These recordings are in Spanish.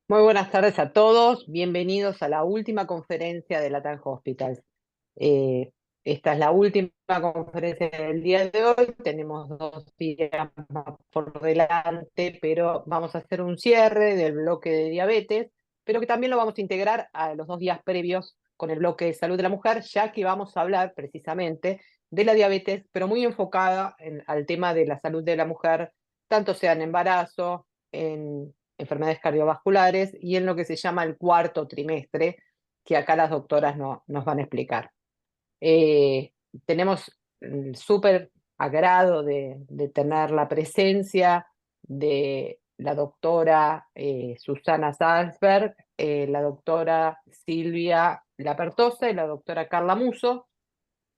Muy buenas tardes a todos, bienvenidos a la última conferencia de Latam Hospitals. Eh, Esta es la última conferencia del día de hoy, tenemos 2 días más por delante, pero vamos a hacer un cierre del bloque de diabetes, pero que también lo vamos a integrar a los 2 días previos con el bloque de salud de la mujer, ya que vamos a hablar precisamente de la diabetes, pero muy enfocada al tema de la salud de la mujer, tanto sea en embarazo, en enfermedades cardiovasculares y en lo que se llama el cuarto trimestre, que acá las doctoras nos van a explicar. Eh, Tenemos el súper agrado de tener la presencia de la doctora Susana Salzberg, la doctora Silvia Lapertosa y la doctora Carla Muso,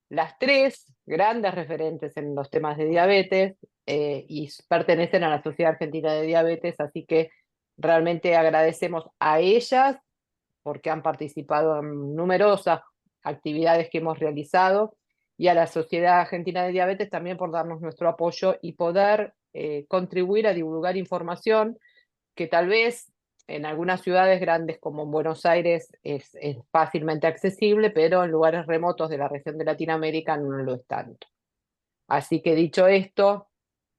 las tres grandes referentes en los temas de diabetes y pertenecen a la Sociedad Argentina de Diabetes, así que realmente agradecemos a ellas porque han participado en numerosas actividades que hemos realizado y a la Sociedad Argentina de Diabetes también por darnos nuestro apoyo y poder contribuir a divulgar información que tal vez en algunas ciudades grandes como en Buenos Aires es fácilmente accesible, pero en lugares remotos de la región de Latinoamérica no lo es tanto. Así que dicho esto,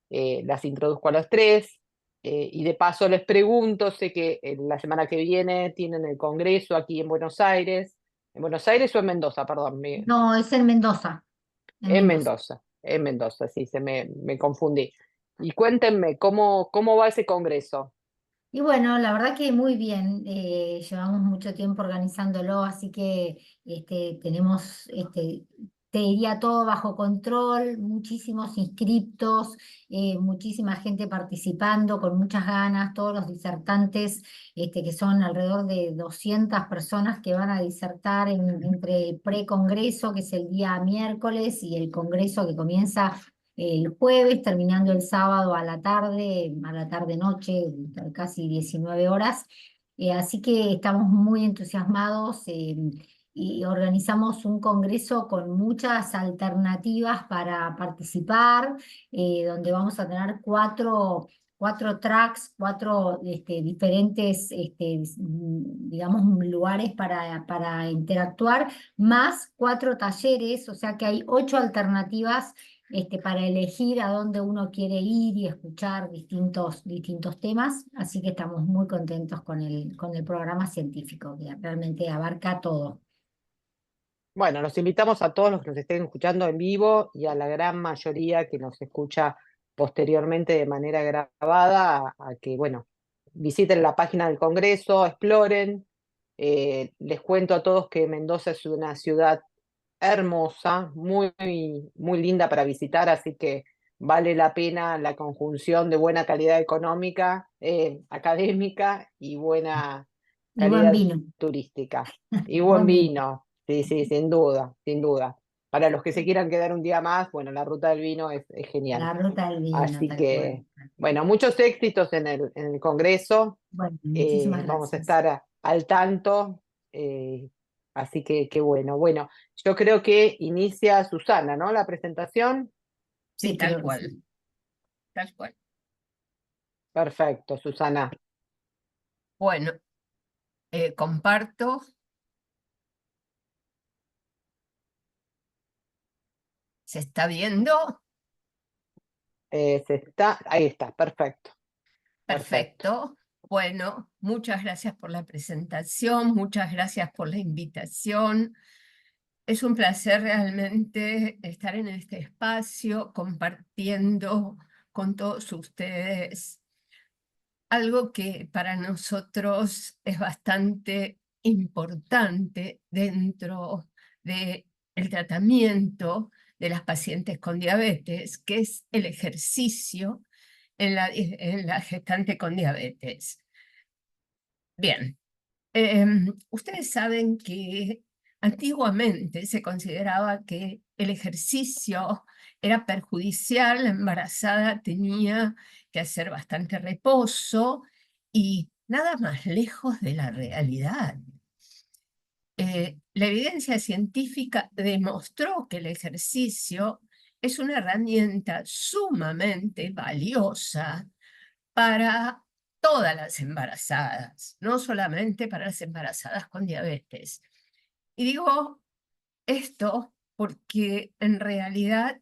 las introduzco a las tres y de paso les pregunto, sé que la semana que viene tienen el congreso aquí en Buenos Aires o en Mendoza, perdón, No, es en Mendoza, en Mendoza. En Mendoza, sí, me confundí. Y cuéntenme, ¿cómo va ese congreso? Y bueno, la verdad que muy bien, llevamos mucho tiempo organizándolo, así que tenemos, te diría todo bajo control, muchísimos inscriptos, muchísima gente participando con muchas ganas, todos los disertantes, que son alrededor de 200 personas que van a disertar entre el pre-congreso, que es el día miércoles, y el congreso que comienza el jueves, terminando el sábado a la tarde-noche, casi 19 horas. Así que estamos muy entusiasmados y organizamos un congreso con muchas alternativas para participar, donde vamos a tener cuatro tracks, cuatro diferentes, digamos, lugares para interactuar, más cuatro talleres, o sea que hay 8 alternativas para elegir a dónde uno quiere ir y escuchar distintos temas. Así que estamos muy contentos con el programa científico, que realmente abarca todo. Bueno, los invitamos a todos los que nos estén escuchando en vivo y a la gran mayoría que nos escucha posteriormente de manera grabada a que, bueno, visiten la página del Congreso, exploren. Les cuento a todos que Mendoza es una ciudad hermosa, muy linda para visitar, así que vale la pena la conjunción de buena calidad económica, académica y buena Y buen calidad vino, turística. Y buen buen vino. vino, sí, sin duda, sin duda. Para los que se quieran quedar un día más, bueno, la ruta del vino es genial. La ruta del vino, Así tal cual. que, bueno, muchos éxitos en el Congreso. Bueno, muchísimas Vamos a gracias. estar al tanto. Así que, qué bueno. Bueno, yo creo que inicia Susana, ¿no? La presentación. Sí, Tal creo que cual, sí. tal cual. Perfecto, Susana. Bueno, comparto. ¿Se está viendo? Ahí está, perfecto, perfecto. Perfecto. Bueno, muchas gracias por la presentación, muchas gracias por la invitación. Es un placer realmente estar en este espacio compartiendo con todos ustedes algo que para nosotros es bastante importante dentro del tratamiento de las pacientes con diabetes, que es el ejercicio en la gestante con diabetes. Bien, ustedes saben que antiguamente se consideraba que el ejercicio era perjudicial, la embarazada tenía que hacer bastante reposo y nada más lejos de la realidad. La evidencia científica demostró que el ejercicio es una herramienta sumamente valiosa para todas las embarazadas, no solamente para las embarazadas con diabetes. Y digo esto porque en realidad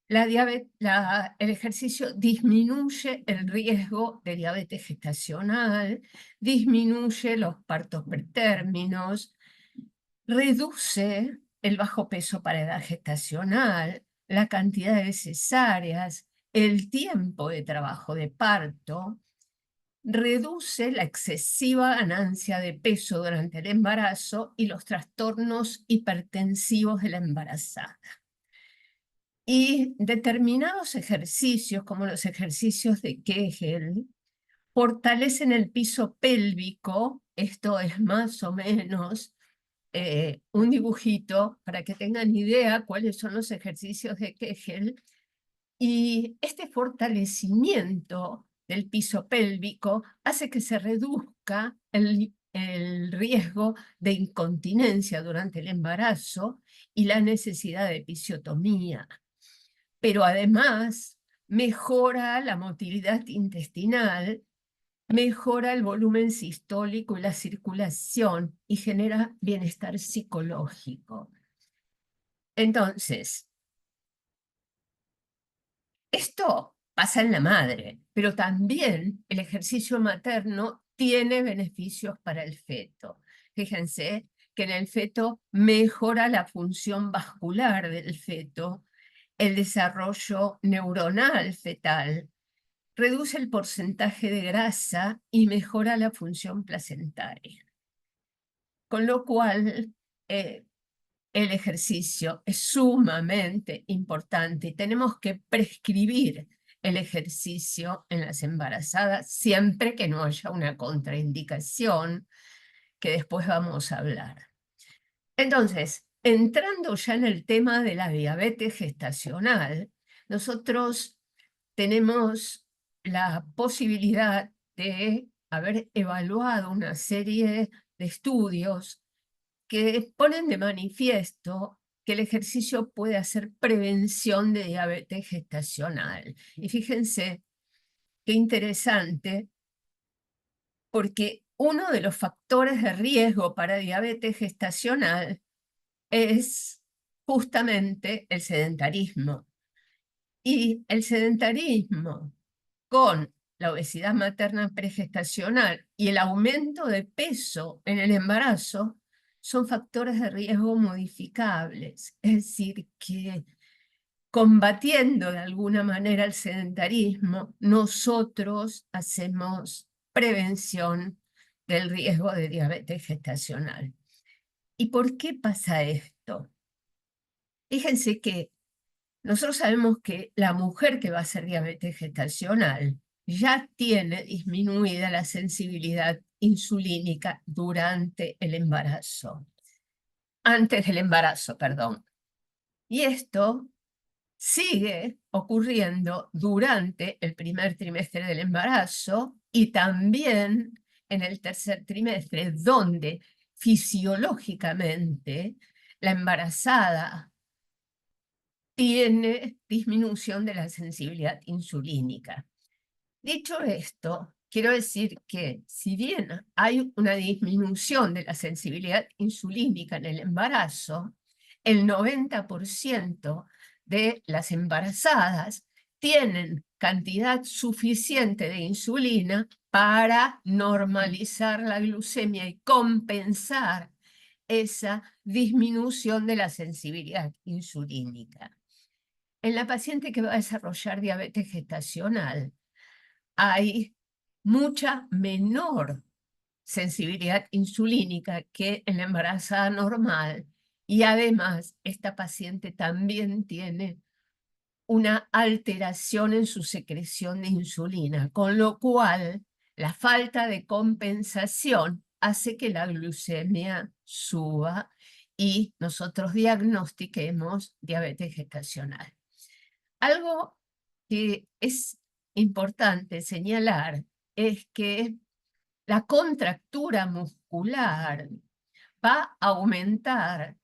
el ejercicio disminuye el riesgo de diabetes gestacional, disminuye los partos pretérminos, reduce el bajo peso para edad gestacional, la cantidad de cesáreas, el tiempo de trabajo de parto, reduce la excesiva ganancia de peso durante el embarazo y los trastornos hipertensivos de la embarazada. Y determinados ejercicios, como los ejercicios de Kegel, fortalecen el piso pélvico. Esto es más o menos un dibujito para que tengan idea cuáles son los ejercicios de Kegel. Y este fortalecimiento del piso pélvico hace que se reduzca el riesgo de incontinencia durante el embarazo y la necesidad de episiotomía. Pero además mejora la motilidad intestinal, mejora el volumen sistólico y la circulación y genera bienestar psicológico. Entonces, esto pasa en la madre, pero también el ejercicio materno tiene beneficios para el feto. Fíjense que en el feto mejora la función vascular del feto, el desarrollo neuronal fetal, reduce el porcentaje de grasa y mejora la función placentaria. Con lo cual, el ejercicio es sumamente importante y tenemos que prescribir el ejercicio en las embarazadas siempre que no haya una contraindicación que después vamos a hablar. Entonces, entrando ya en el tema de la diabetes gestacional, nosotros tenemos la posibilidad de haber evaluado una serie de estudios que ponen de manifiesto que el ejercicio puede hacer prevención de diabetes gestacional. Y fíjense qué interesante, porque uno de los factores de riesgo para diabetes gestacional es justamente el sedentarismo. Y el sedentarismo con la obesidad materna pregestacional y el aumento de peso en el embarazo son factores de riesgo modificables. Es decir, que combatiendo de alguna manera el sedentarismo, nosotros hacemos prevención del riesgo de diabetes gestacional. ¿Y por qué pasa esto? Fíjense que nosotros sabemos que la mujer que va a hacer diabetes gestacional ya tiene disminuida la sensibilidad insulínica durante el embarazo. Antes del embarazo, perdón. Y esto sigue ocurriendo durante el primer trimestre del embarazo y también en el tercer trimestre, donde fisiológicamente la embarazada tiene disminución de la sensibilidad insulínica. Dicho esto, quiero decir que si bien hay una disminución de la sensibilidad insulínica en el embarazo, el 90% de las embarazadas tienen cantidad suficiente de insulina para normalizar la glucemia y compensar esa disminución de la sensibilidad insulínica. En la paciente que va a desarrollar diabetes gestacional hay mucha menor sensibilidad insulínica que en la embarazada normal y además esta paciente también tiene una alteración en su secreción de insulina, con lo cual la falta de compensación hace que la glucemia suba y nosotros diagnostiquemos diabetes gestacional. Algo que es importante señalar es que la contractura muscular va a aumentar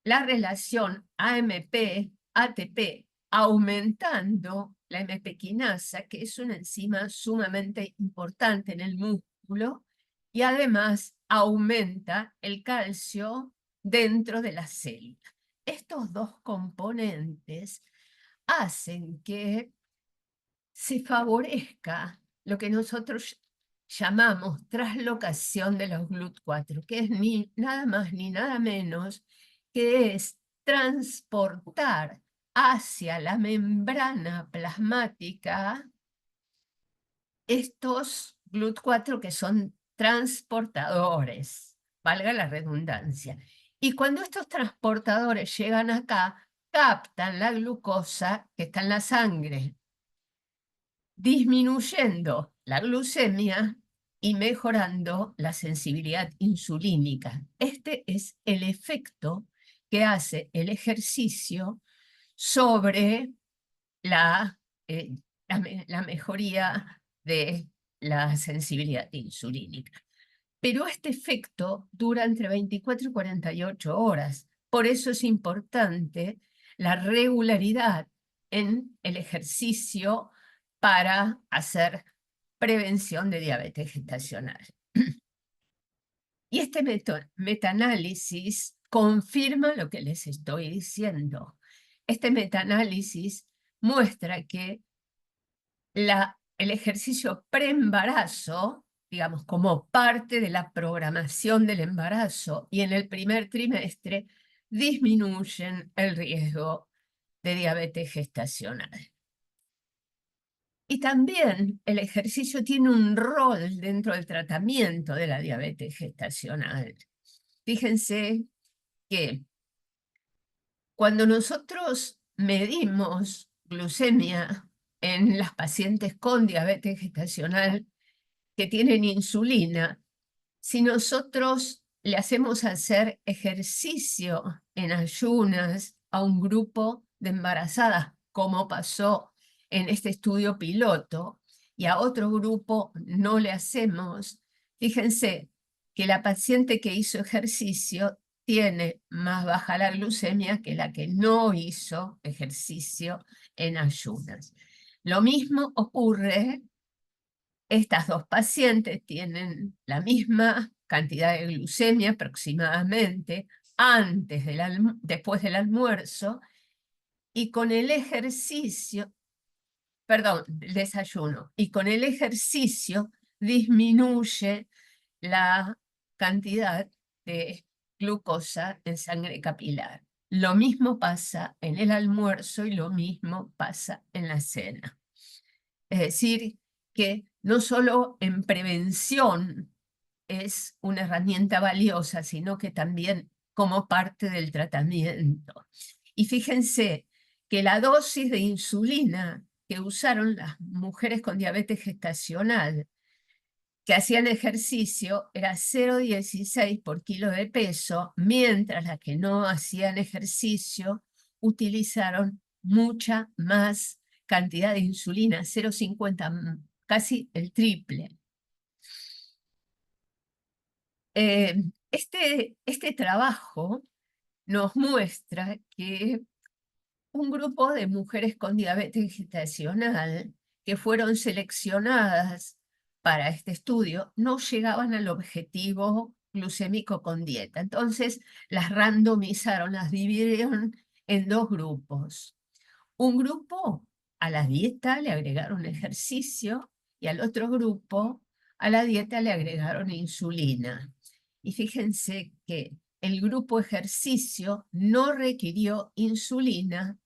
la relación AMP-ATP aumentando la hematoquinasa, que es una enzima sumamente importante en el músculo, y además aumenta el calcio dentro de la célula. Estos dos componentes hacen que se favorezca lo que nosotros llamamos traslocación de los GLUT4, que es ni nada más ni nada menos que es transportar hacia la membrana plasmática estos GLUT4 que son transportadores, valga la redundancia. Y cuando estos transportadores llegan acá, captan la glucosa que está en la sangre, disminuyendo la glucemia y mejorando la sensibilidad insulínica. Este es el efecto que hace el ejercicio sobre la mejoría de la sensibilidad insulínica. Pero este efecto dura entre 24 y 48 horas. Por eso es importante la regularidad en el ejercicio para hacer prevención de diabetes gestacional. Y este metaanálisis confirma lo que les estoy diciendo. Este metaanálisis muestra que el ejercicio preembarazo, digamos, como parte de la programación del embarazo y en el primer trimestre, disminuyen el riesgo de diabetes gestacional. Y también el ejercicio tiene un rol dentro del tratamiento de la diabetes gestacional. Fíjense que cuando nosotros medimos glucemia en las pacientes con diabetes gestacional que tienen insulina, si nosotros le hacemos hacer ejercicio en ayunas a un grupo de embarazadas, como pasó en este estudio piloto, y a otro grupo no le hacemos, fíjense que la paciente que hizo ejercicio tiene más baja la glucemia que la que no hizo ejercicio en ayunas. Lo mismo ocurre, estas dos pacientes tienen la misma cantidad de glucemia aproximadamente después del almuerzo, y con el ejercicio, perdón, el desayuno, y con el ejercicio disminuye la cantidad de glucosa en sangre capilar. Lo mismo pasa en el almuerzo y lo mismo pasa en la cena. Es decir, que no solo en prevención es una herramienta valiosa, sino que también como parte del tratamiento. Y fíjense que la dosis de insulina que usaron las mujeres con diabetes gestacional que hacían ejercicio era 0,16 por kilo de peso, mientras las que no hacían ejercicio utilizaron mucha más cantidad de insulina, 0,50, casi el triple. Este trabajo nos muestra que un grupo de mujeres con diabetes gestacional que fueron seleccionadas para este estudio no llegaban al objetivo glucémico con dieta. Entonces las randomizaron, las dividieron en dos grupos. Un grupo a la dieta le agregaron ejercicio y al otro grupo a la dieta le agregaron insulina. Y fíjense que el grupo ejercicio no requirió insulina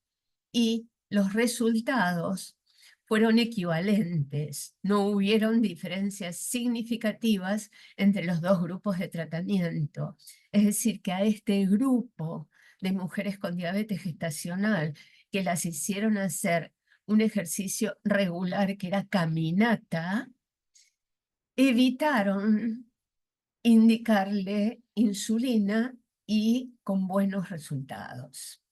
y los resultados fueron equivalentes. No hubieron diferencias significativas entre los dos grupos de tratamiento. Es decir, que a este grupo de mujeres con diabetes gestacional que las hicieron hacer un ejercicio regular que era caminata, evitaron indicarle insulina y con buenos resultados.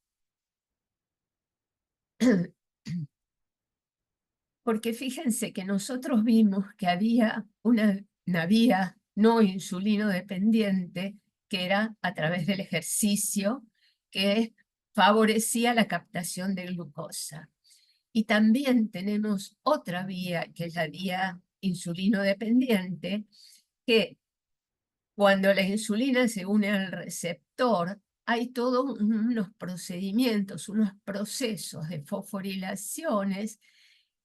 Porque fíjense que nosotros vimos que había una vía no insulino dependiente, que era a través del ejercicio, que favorecía la captación de glucosa. Y también tenemos otra vía, que es la vía insulino dependiente, que cuando la insulina se une al receptor, hay todos unos procedimientos, unos procesos de fosforilaciones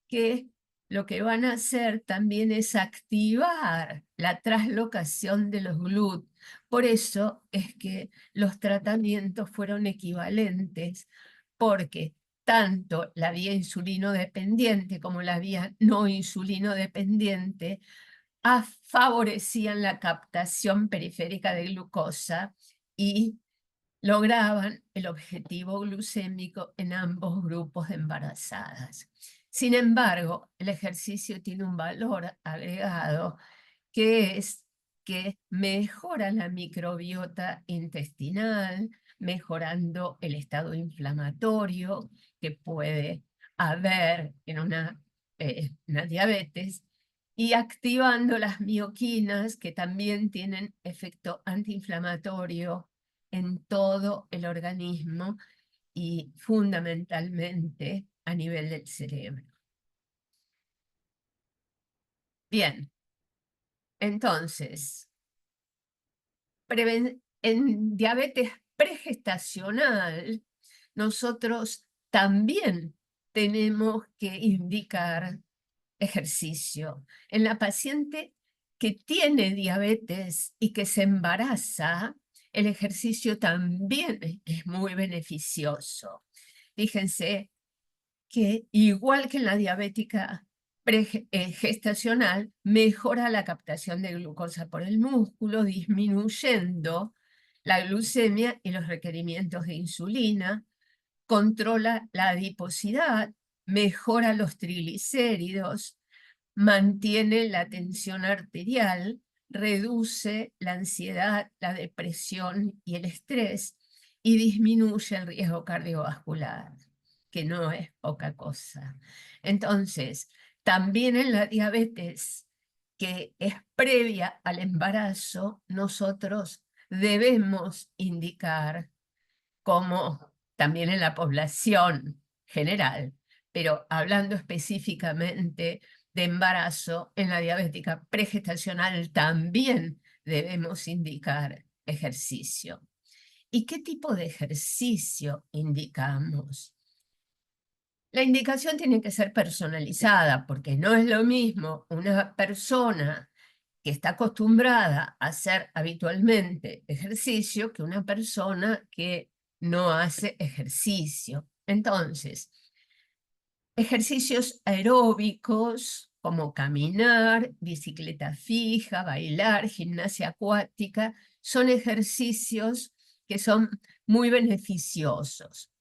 que lo que van a hacer también es activar la traslocación de los GLUT. Por eso es que los tratamientos fueron equivalentes, porque tanto la vía insulino dependiente como la vía no insulino dependiente favorecían la captación periférica de glucosa y lograban el objetivo glucémico en ambos grupos de embarazadas. Sin embargo, el ejercicio tiene un valor agregado, que es que mejora la microbiota intestinal, mejorando el estado inflamatorio que puede haber en una diabetes, y activando las mioquinas, que también tienen efecto antiinflamatorio en todo el organismo y fundamentalmente a nivel del cerebro. Bien, entonces, en diabetes pregestacional, nosotros también tenemos que indicar ejercicio. En la paciente que tiene diabetes y que se embaraza, el ejercicio también es muy beneficioso. Fíjense que igual que en la diabética gestacional, mejora la captación de glucosa por el músculo, disminuyendo la glucemia y los requerimientos de insulina, controla la adiposidad, mejora los triglicéridos, mantiene la tensión arterial, reduce la ansiedad, la depresión y el estrés, y disminuye el riesgo cardiovascular, que no es poca cosa. Entonces, también en la diabetes que es previa al embarazo, nosotros debemos indicar, como también en la población general, pero hablando específicamente de embarazo, en la diabética pregestacional también debemos indicar ejercicio. ¿Y qué tipo de ejercicio indicamos? La indicación tiene que ser personalizada, porque no es lo mismo una persona que está acostumbrada a hacer habitualmente ejercicio que una persona que no hace ejercicio. Entonces, ejercicios aeróbicos como caminar, bicicleta fija, bailar, gimnasia acuática, son ejercicios que son muy beneficiosos.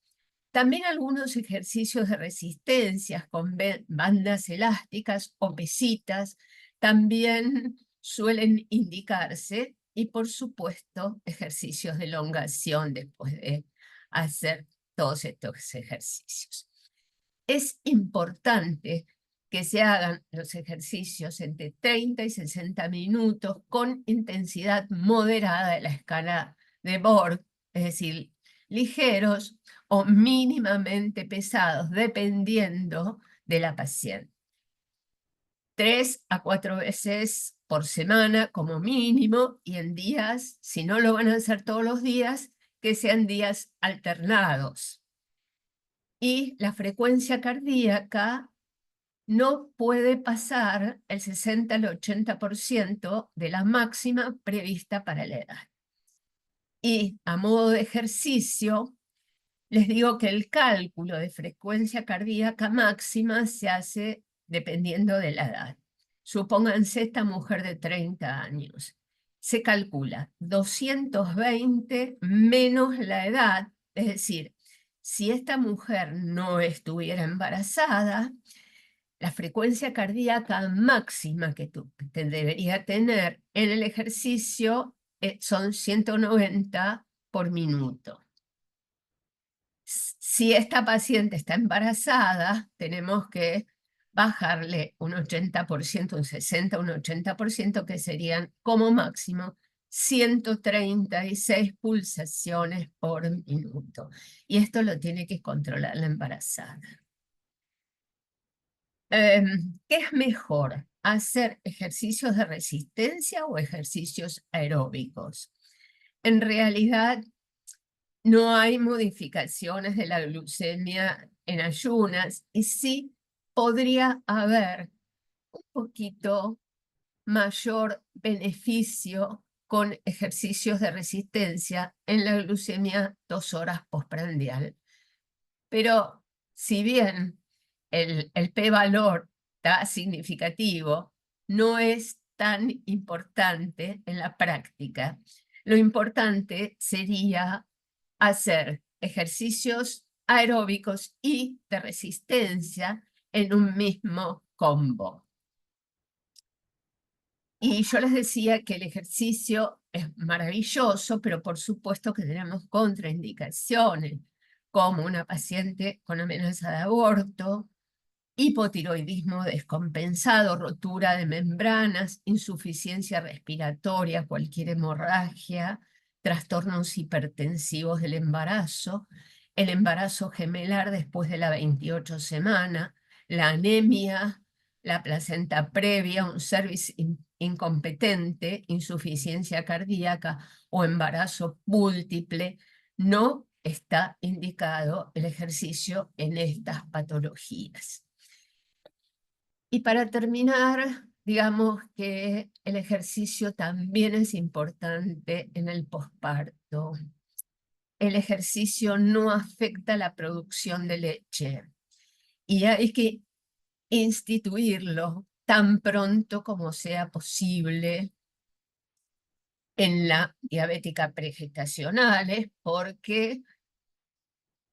También algunos ejercicios de resistencias con bandas elásticas o pesitas también suelen indicarse, y por supuesto ejercicios de elongación después de hacer todos estos ejercicios. Es importante que se hagan los ejercicios entre 30 y 60 minutos con intensidad moderada de la escala de Borg, es decir, ligeros o mínimamente pesados, dependiendo de la paciente. 3 a 4 veces por semana como mínimo, y en días, si no lo van a hacer todos los días, que sean días alternados. Y la frecuencia cardíaca no puede pasar el 60 al 80% de la máxima prevista para la edad. Y a modo de ejercicio, les digo que el cálculo de frecuencia cardíaca máxima se hace dependiendo de la edad. Supónganse esta mujer de 30 años. Se calcula 220 menos la edad, es decir, si esta mujer no estuviera embarazada, la frecuencia cardíaca máxima que debería tener en el ejercicio son 190 por minuto. Si esta paciente está embarazada, tenemos que bajarle un 80%, un 60%, un 80%, que serían como máximo 136 pulsaciones por minuto. Y esto lo tiene que controlar la embarazada. ¿Qué es mejor? ¿Hacer ejercicios de resistencia o ejercicios aeróbicos? En realidad, no hay modificaciones de la glucemia en ayunas y sí podría haber un poquito mayor beneficio con ejercicios de resistencia en la glucemia 2 horas postprandial. Pero si bien el p-valor está significativo, no es tan importante en la práctica. Lo importante sería hacer ejercicios aeróbicos y de resistencia en un mismo combo. Y yo les decía que el ejercicio es maravilloso, pero por supuesto que tenemos contraindicaciones, como una paciente con amenaza de aborto, hipotiroidismo descompensado, rotura de membranas, insuficiencia respiratoria, cualquier hemorragia, trastornos hipertensivos del embarazo, el embarazo gemelar después de la 28 semana, la anemia, la placenta previa, un cervix incompetente, insuficiencia cardíaca o embarazo múltiple. No está indicado el ejercicio en estas patologías. Y para terminar, digamos que el ejercicio también es importante en el posparto. El ejercicio no afecta la producción de leche y hay que instituirlo tan pronto como sea posible en la diabética pregestacional, porque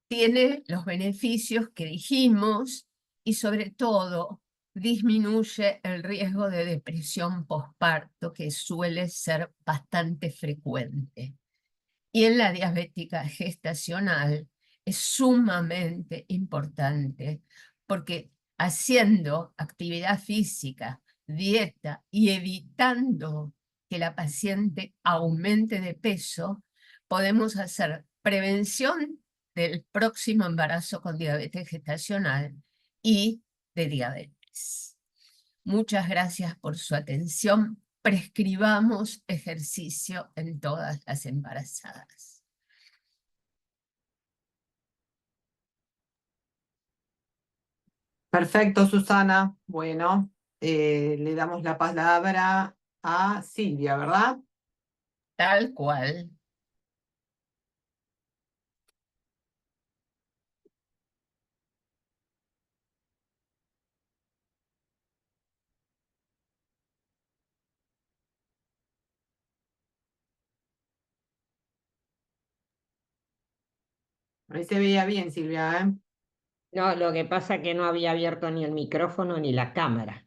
tiene los beneficios que dijimos y sobre todo disminuye el riesgo de depresión posparto, que suele ser bastante frecuente. Y en la diabética gestacional es sumamente importante porque haciendo actividad física, dieta y evitando que la paciente aumente de peso, podemos hacer prevención del próximo embarazo con diabetes gestacional y de diabetes. Muchas gracias por su atención. Prescribamos ejercicio en todas las embarazadas. Perfecto, Susana. Bueno, le damos la palabra a Silvia, ¿verdad? Tal cual. Ahí se veía bien, Silvia, ¿eh? No, lo que pasa es que no había abierto ni el micrófono ni la cámara.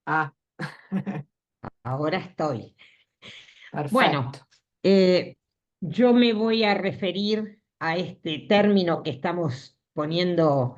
Ah, Ahora estoy. perfecto. Bueno, yo me voy a referir a este término que estamos poniendo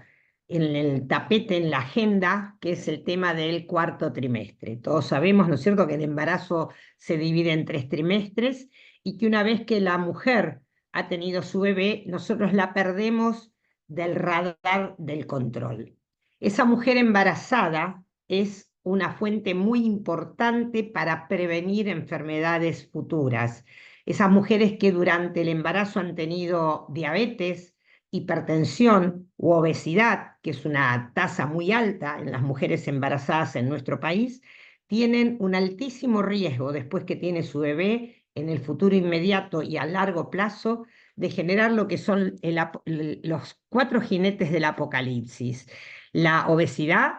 en el tapete, en la agenda, que es el tema del cuarto trimestre. Todos sabemos, ¿no es cierto?, que el embarazo se divide en 3 trimestres y que una vez que la mujer ha tenido su bebé, nosotros la perdemos del radar del control. Esa mujer embarazada es una fuente muy importante para prevenir enfermedades futuras. Esas mujeres que durante el embarazo han tenido diabetes, hipertensión u obesidad, que es una tasa muy alta en las mujeres embarazadas en nuestro país, tienen un altísimo riesgo después que tiene su bebé en el futuro inmediato y a largo plazo de generar lo que son los 4 jinetes del apocalipsis: la obesidad,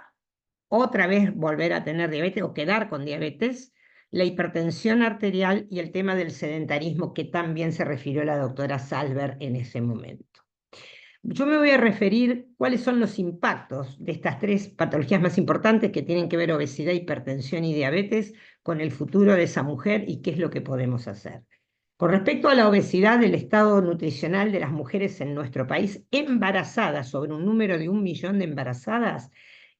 otra vez volver a tener diabetes o quedar con diabetes, la hipertensión arterial y el tema del sedentarismo, que también se refirió la doctora Salver en ese momento. Yo me voy a referir cuáles son los impactos de estas 3 patologías más importantes que tienen que ver obesidad, hipertensión y diabetes con el futuro de esa mujer y qué es lo que podemos hacer. Con respecto a la obesidad, el estado nutricional de las mujeres en nuestro país embarazadas, sobre un número de 1 millón de embarazadas,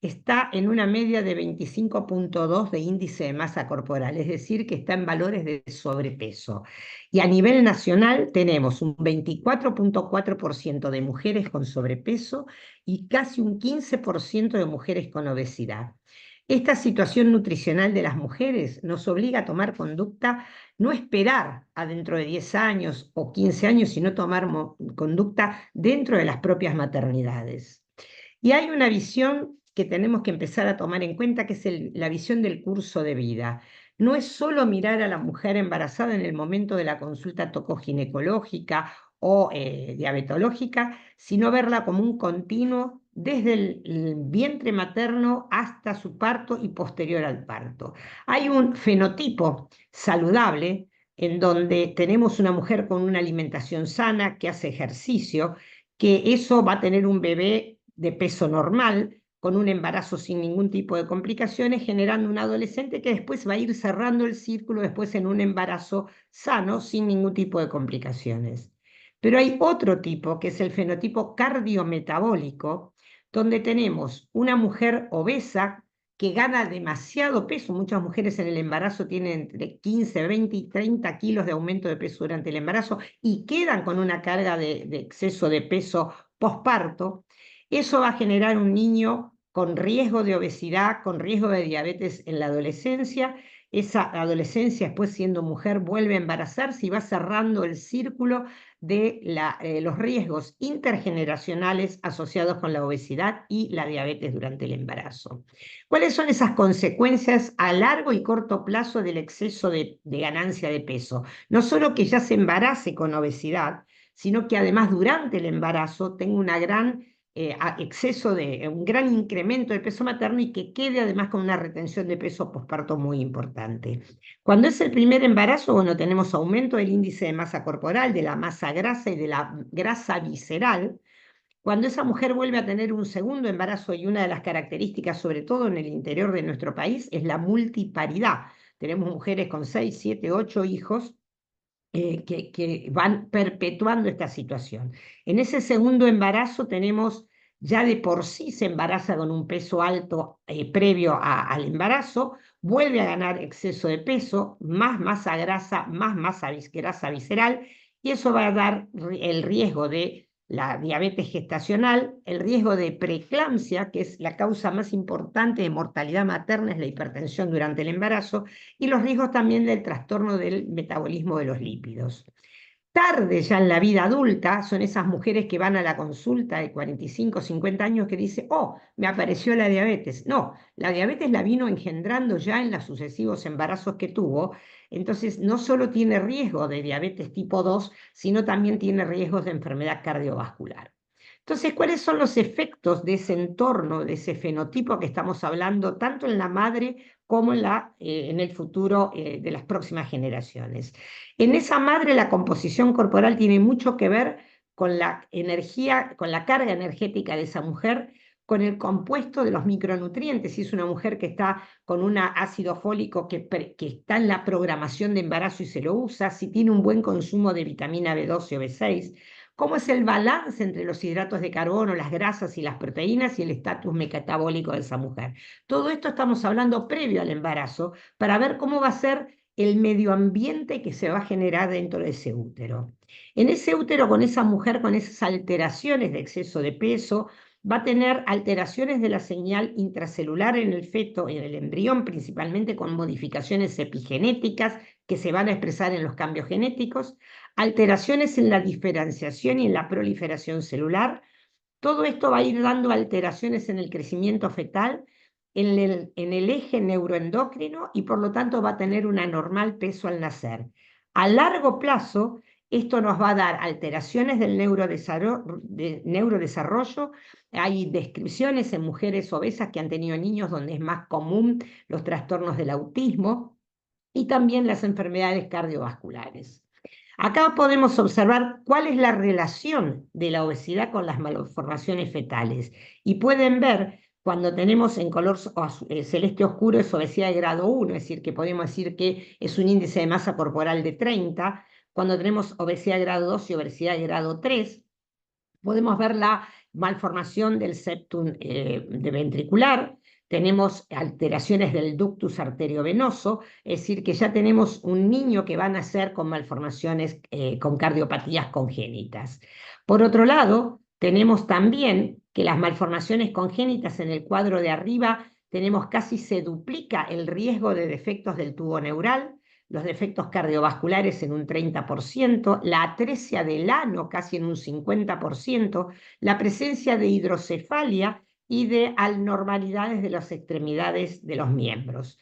está en una media de 25,2 de índice de masa corporal, es decir, que está en valores de sobrepeso. Y a nivel nacional tenemos un 24,4% de mujeres con sobrepeso y casi un 15% de mujeres con obesidad. Esta situación nutricional de las mujeres nos obliga a tomar conducta, no esperar a dentro de 10 años o 15 años, sino tomar conducta dentro de las propias maternidades. Y hay una visión que tenemos que empezar a tomar en cuenta, que es la visión del curso de vida. No es solo mirar a la mujer embarazada en el momento de la consulta tocoginecológica o diabetológica, sino verla como un continuo desde el vientre materno hasta su parto y posterior al parto. Hay un fenotipo saludable en donde tenemos una mujer con una alimentación sana, que hace ejercicio, que eso va a tener un bebé de peso normal, con un embarazo sin ningún tipo de complicaciones, generando un adolescente que después va a ir cerrando el círculo después en un embarazo sano, sin ningún tipo de complicaciones. Pero hay otro tipo, que es el fenotipo cardiometabólico, donde tenemos una mujer obesa que gana demasiado peso. Muchas mujeres en el embarazo tienen entre 15, 20 y 30 kilos de aumento de peso durante el embarazo y quedan con una carga de exceso de peso posparto. Eso va a generar un niño con riesgo de obesidad, con riesgo de diabetes en la adolescencia. Esa adolescencia, después siendo mujer, vuelve a embarazarse y va cerrando el círculo de los riesgos intergeneracionales asociados con la obesidad y la diabetes durante el embarazo. ¿Cuáles son esas consecuencias a largo y corto plazo del exceso de ganancia de peso? No solo que ya se embarace con obesidad, sino que además durante el embarazo tenga una gran un gran incremento del peso materno y que quede además con una retención de peso posparto muy importante. Cuando es el primer embarazo, bueno, tenemos aumento del índice de masa corporal, de la masa grasa y de la grasa visceral. Cuando esa mujer vuelve a tener un segundo embarazo, y una de las características, sobre todo en el interior de nuestro país, es la multiparidad. Tenemos mujeres con 6, 7, 8 hijos, que van perpetuando esta situación. En ese segundo embarazo tenemos, ya de por sí se embaraza con un peso alto previo al embarazo, vuelve a ganar exceso de peso, más masa grasa, más masa grasa visceral, y eso va a dar el riesgo de la diabetes gestacional, el riesgo de preeclampsia, que es la causa más importante de mortalidad materna, es la hipertensión durante el embarazo, y los riesgos también del trastorno del metabolismo de los lípidos. Tarde ya en la vida adulta son esas mujeres que van a la consulta de 45, 50 años que dicen, oh, me apareció la diabetes. No, la diabetes la vino engendrando ya en los sucesivos embarazos que tuvo, entonces no solo tiene riesgo de diabetes tipo 2, sino también tiene riesgos de enfermedad cardiovascular. Entonces, ¿cuáles son los efectos de ese entorno, de ese fenotipo que estamos hablando, tanto en la madre como en el futuro de las próximas generaciones? En esa madre la composición corporal tiene mucho que ver con la energía, con la carga energética de esa mujer, con el compuesto de los micronutrientes. Si es una mujer que está con un ácido fólico que está en la programación de embarazo y se lo usa, si tiene un buen consumo de vitamina B12 o B6, cómo es el balance entre los hidratos de carbono, las grasas y las proteínas y el estatus metabólico de esa mujer. Todo esto estamos hablando previo al embarazo para ver cómo va a ser el medio ambiente que se va a generar dentro de ese útero. En ese útero, con esa mujer, con esas alteraciones de exceso de peso, va a tener alteraciones de la señal intracelular en el feto, en el embrión, principalmente con modificaciones epigenéticas que se van a expresar en los cambios genéticos, alteraciones en la diferenciación y en la proliferación celular. Todo esto va a ir dando alteraciones en el crecimiento fetal, en el eje neuroendocrino, y por lo tanto va a tener un anormal peso al nacer. A largo plazo, esto nos va a dar alteraciones del neurodesarrollo. Hay descripciones en mujeres obesas que han tenido niños donde es más común los trastornos del autismo y también las enfermedades cardiovasculares. Acá podemos observar cuál es la relación de la obesidad con las malformaciones fetales. Y pueden ver, cuando tenemos en color celeste oscuro, es obesidad de grado 1, es decir, que podemos decir que es un índice de masa corporal de 30. Cuando tenemos obesidad de grado 2 y obesidad de grado 3, podemos ver malformación del septum de ventricular, tenemos alteraciones del ductus arteriovenoso, es decir, que ya tenemos un niño que va a nacer con malformaciones, con cardiopatías congénitas. Por otro lado, tenemos también que las malformaciones congénitas en el cuadro de arriba, tenemos casi se duplica el riesgo de defectos del tubo neural, los defectos cardiovasculares en un 30%, la atresia del ano casi en un 50%, la presencia de hidrocefalia y de anormalidades de las extremidades de los miembros.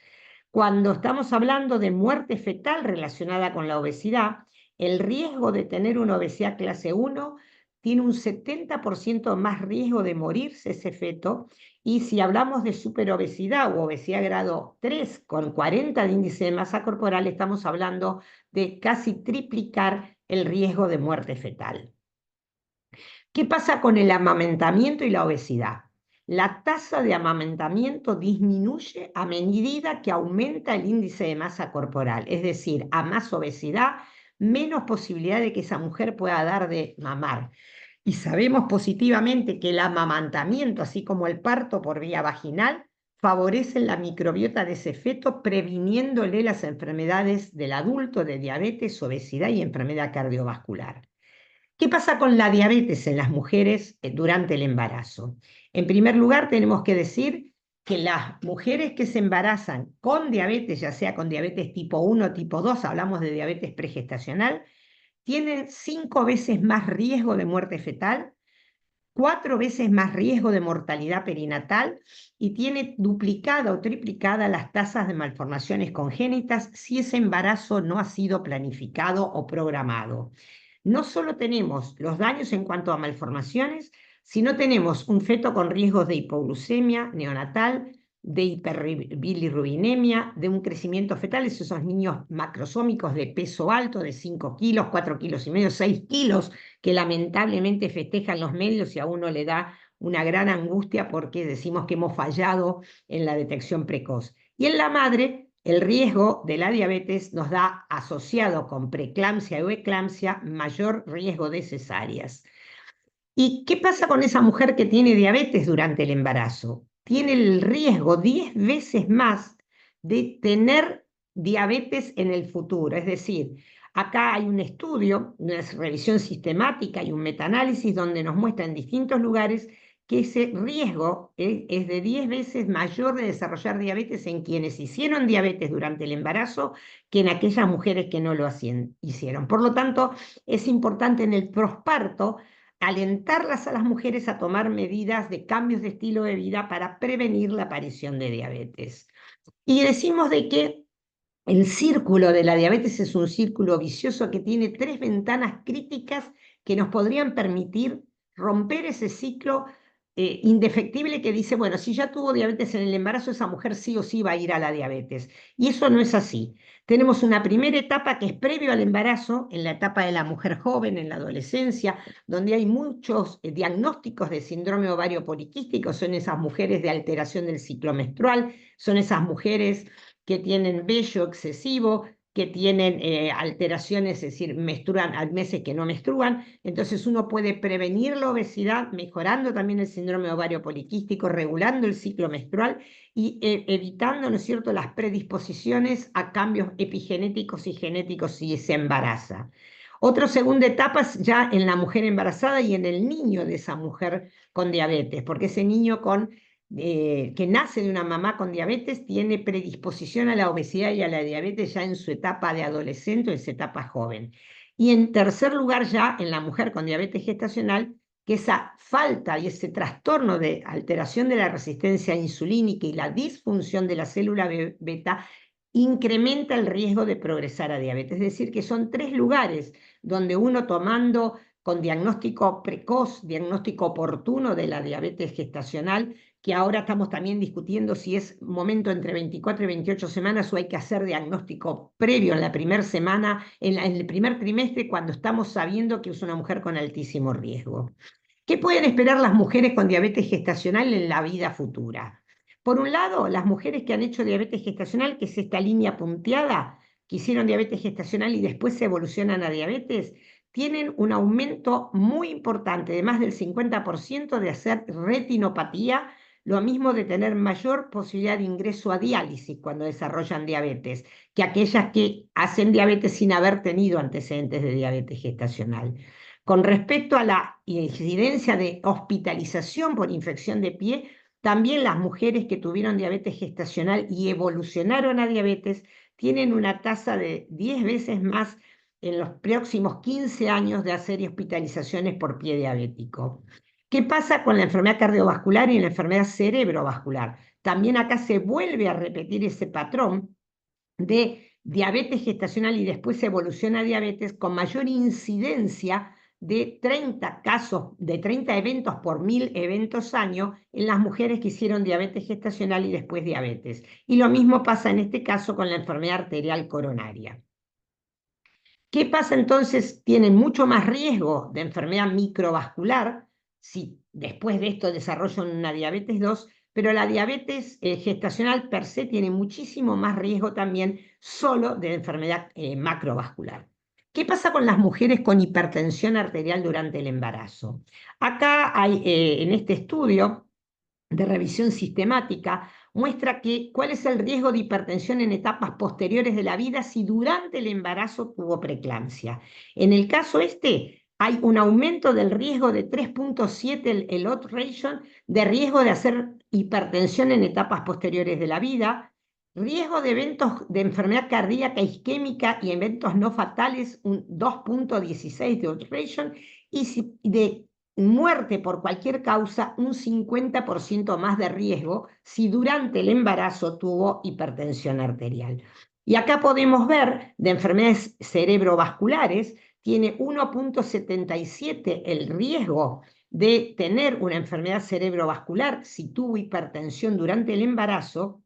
Cuando estamos hablando de muerte fetal relacionada con la obesidad, el riesgo de tener una obesidad clase 1 tiene un 70% más riesgo de morirse ese feto, y si hablamos de superobesidad o obesidad grado 3 con 40 de índice de masa corporal, estamos hablando de casi triplicar el riesgo de muerte fetal. ¿Qué pasa con el amamantamiento y la obesidad? La tasa de amamantamiento disminuye a medida que aumenta el índice de masa corporal, es decir, a más obesidad, menos posibilidad de que esa mujer pueda dar de mamar. Y sabemos positivamente que el amamantamiento, así como el parto por vía vaginal, favorecen la microbiota de ese feto, previniéndole las enfermedades del adulto de diabetes, obesidad y enfermedad cardiovascular. ¿Qué pasa con la diabetes en las mujeres durante el embarazo? En primer lugar, tenemos que decir que las mujeres que se embarazan con diabetes, ya sea con diabetes tipo 1 o tipo 2, hablamos de diabetes pregestacional, tienen 5 veces más riesgo de muerte fetal, 4 veces más riesgo de mortalidad perinatal y tiene duplicada o triplicada las tasas de malformaciones congénitas si ese embarazo no ha sido planificado o programado. No solo tenemos los daños en cuanto a malformaciones, sino tenemos un feto con riesgos de hipoglucemia neonatal, de hiperbilirrubinemia, de un crecimiento fetal, esos niños macrosómicos de peso alto, de 5 kilos, 4 kilos y medio, 6 kilos, que lamentablemente festejan los medios y a uno le da una gran angustia porque decimos que hemos fallado en la detección precoz. Y en la madre, el riesgo de la diabetes nos da, asociado con preeclampsia o eclampsia, mayor riesgo de cesáreas. ¿Y qué pasa con esa mujer que tiene diabetes durante el embarazo? Tiene el riesgo 10 veces más de tener diabetes en el futuro. Es decir, acá hay un estudio, una revisión sistemática y un metaanálisis donde nos muestra en distintos lugares que ese riesgo es de 10 veces mayor de desarrollar diabetes en quienes hicieron diabetes durante el embarazo que en aquellas mujeres que no lo hicieron. Por lo tanto, es importante en el posparto alentarlas a las mujeres a tomar medidas de cambios de estilo de vida para prevenir la aparición de diabetes. Y decimos de que el círculo de la diabetes es un círculo vicioso que tiene 3 ventanas críticas que nos podrían permitir romper ese ciclo indefectible que dice, bueno, si ya tuvo diabetes en el embarazo, esa mujer sí o sí va a ir a la diabetes. Y eso no es así. Tenemos una primera etapa que es previo al embarazo, en la etapa de la mujer joven, en la adolescencia, donde hay muchos diagnósticos de síndrome ovario poliquístico, son esas mujeres de alteración del ciclo menstrual, son esas mujeres que tienen vello excesivo, que tienen alteraciones, es decir, menstruan a meses que no menstruan. Entonces uno puede prevenir la obesidad mejorando también el síndrome ovario poliquístico, regulando el ciclo menstrual y evitando, ¿no es cierto?, las predisposiciones a cambios epigenéticos y genéticos si se embaraza. Otra segunda etapa es ya en la mujer embarazada y en el niño de esa mujer con diabetes, porque ese niño que nace de una mamá con diabetes tiene predisposición a la obesidad y a la diabetes ya en su etapa de adolescente o en su etapa joven. Y en tercer lugar ya en la mujer con diabetes gestacional, que esa falta y ese trastorno de alteración de la resistencia insulínica y la disfunción de la célula beta incrementa el riesgo de progresar a diabetes. Es decir, que son 3 lugares donde uno tomando con diagnóstico precoz, diagnóstico oportuno de la diabetes gestacional, que ahora estamos también discutiendo si es momento entre 24 y 28 semanas o hay que hacer diagnóstico previo en la primera semana, en el primer trimestre, cuando estamos sabiendo que es una mujer con altísimo riesgo. ¿Qué pueden esperar las mujeres con diabetes gestacional en la vida futura? Por un lado, las mujeres que han hecho diabetes gestacional, que es esta línea punteada, que hicieron diabetes gestacional y después se evolucionan a diabetes, tienen un aumento muy importante, de más del 50% de hacer retinopatía, lo mismo de tener mayor posibilidad de ingreso a diálisis cuando desarrollan diabetes, que aquellas que hacen diabetes sin haber tenido antecedentes de diabetes gestacional. Con respecto a la incidencia de hospitalización por infección de pie, también las mujeres que tuvieron diabetes gestacional y evolucionaron a diabetes tienen una tasa de 10 veces más en los próximos 15 años de hacer hospitalizaciones por pie diabético. ¿Qué pasa con la enfermedad cardiovascular y la enfermedad cerebrovascular? También acá se vuelve a repetir ese patrón de diabetes gestacional y después evoluciona a diabetes con mayor incidencia de 30 casos, de 30 eventos por 1000 eventos año en las mujeres que hicieron diabetes gestacional y después diabetes. Y lo mismo pasa en este caso con la enfermedad arterial coronaria. ¿Qué pasa entonces? Tienen mucho más riesgo de enfermedad microvascular si después de esto desarrollan una diabetes 2, pero la diabetes gestacional per se tiene muchísimo más riesgo también solo de enfermedad macrovascular. ¿Qué pasa con las mujeres con hipertensión arterial durante el embarazo? Acá hay, en este estudio de revisión sistemática, muestra cuál es el riesgo de hipertensión en etapas posteriores de la vida si durante el embarazo tuvo preeclampsia. En el caso hay un aumento del riesgo de 3.7 el odds ratio de riesgo de hacer hipertensión en etapas posteriores de la vida, riesgo de eventos de enfermedad cardíaca isquémica y eventos no fatales, un 2.16 de odds ratio, y de muerte por cualquier causa, un 50% más de riesgo si durante el embarazo tuvo hipertensión arterial. Y acá podemos ver de enfermedades cerebrovasculares, tiene 1.77 el riesgo de tener una enfermedad cerebrovascular si tuvo hipertensión durante el embarazo,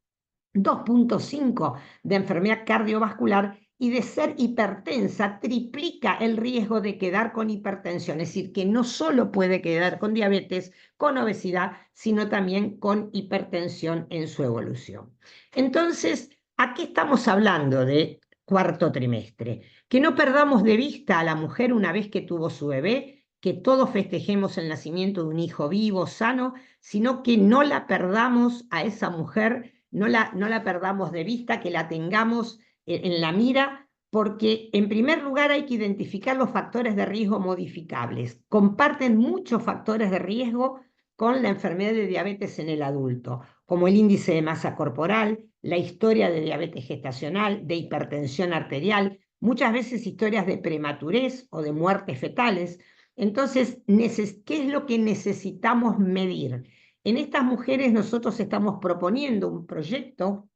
2.5 de enfermedad cardiovascular, y de ser hipertensa triplica el riesgo de quedar con hipertensión, es decir, que no solo puede quedar con diabetes, con obesidad, sino también con hipertensión en su evolución. Entonces, aquí estamos hablando de cuarto trimestre, que no perdamos de vista a la mujer una vez que tuvo su bebé, que todos festejemos el nacimiento de un hijo vivo, sano, sino que no la perdamos a esa mujer, no la perdamos de vista, que la tengamos en la mira, porque en primer lugar hay que identificar los factores de riesgo modificables. Comparten muchos factores de riesgo con la enfermedad de diabetes en el adulto, como el índice de masa corporal, la historia de diabetes gestacional, de hipertensión arterial, muchas veces historias de prematurez o de muertes fetales. Entonces, ¿qué es lo que necesitamos medir? En estas mujeres nosotros estamos proponiendo un proyecto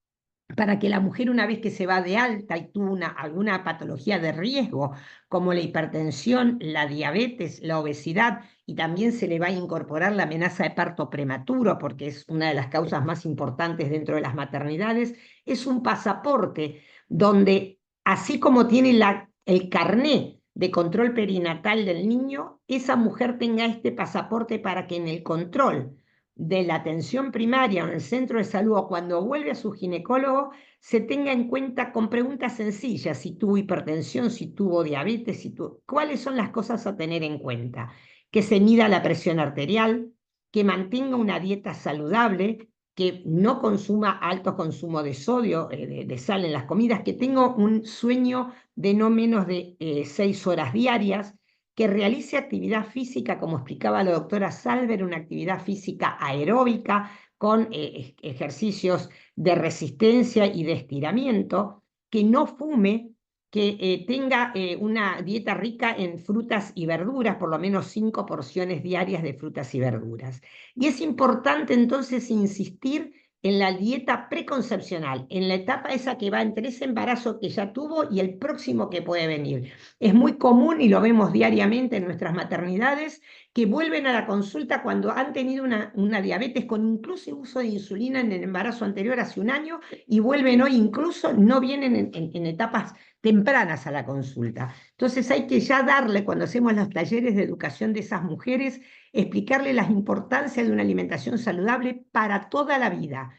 para que la mujer, una vez que se va de alta y tuvo alguna patología de riesgo, como la hipertensión, la diabetes, la obesidad, y también se le va a incorporar la amenaza de parto prematuro, porque es una de las causas más importantes dentro de las maternidades, es un pasaporte donde, así como tiene el carné de control perinatal del niño, esa mujer tenga este pasaporte para que en el control de la atención primaria o en el centro de salud o cuando vuelve a su ginecólogo, se tenga en cuenta con preguntas sencillas: si tuvo hipertensión, si tuvo diabetes, cuáles son las cosas a tener en cuenta. Que se mida la presión arterial, que mantenga una dieta saludable, que no consuma alto consumo de sodio, de sal en las comidas, que tenga un sueño de no menos de 6 horas diarias, que realice actividad física, como explicaba la doctora Salver, una actividad física aeróbica con ejercicios de resistencia y de estiramiento, que no fume, que tenga una dieta rica en frutas y verduras, por lo menos 5 porciones diarias de frutas y verduras. Y es importante entonces insistir en la dieta preconcepcional, en la etapa esa que va entre ese embarazo que ya tuvo y el próximo que puede venir. Es muy común, y lo vemos diariamente en nuestras maternidades, que vuelven a la consulta cuando han tenido una diabetes con incluso uso de insulina en el embarazo anterior hace un año, y vuelven hoy, incluso no vienen en etapas tempranas a la consulta. Entonces hay que ya darle, cuando hacemos los talleres de educación de esas mujeres, explicarle la importancia de una alimentación saludable para toda la vida.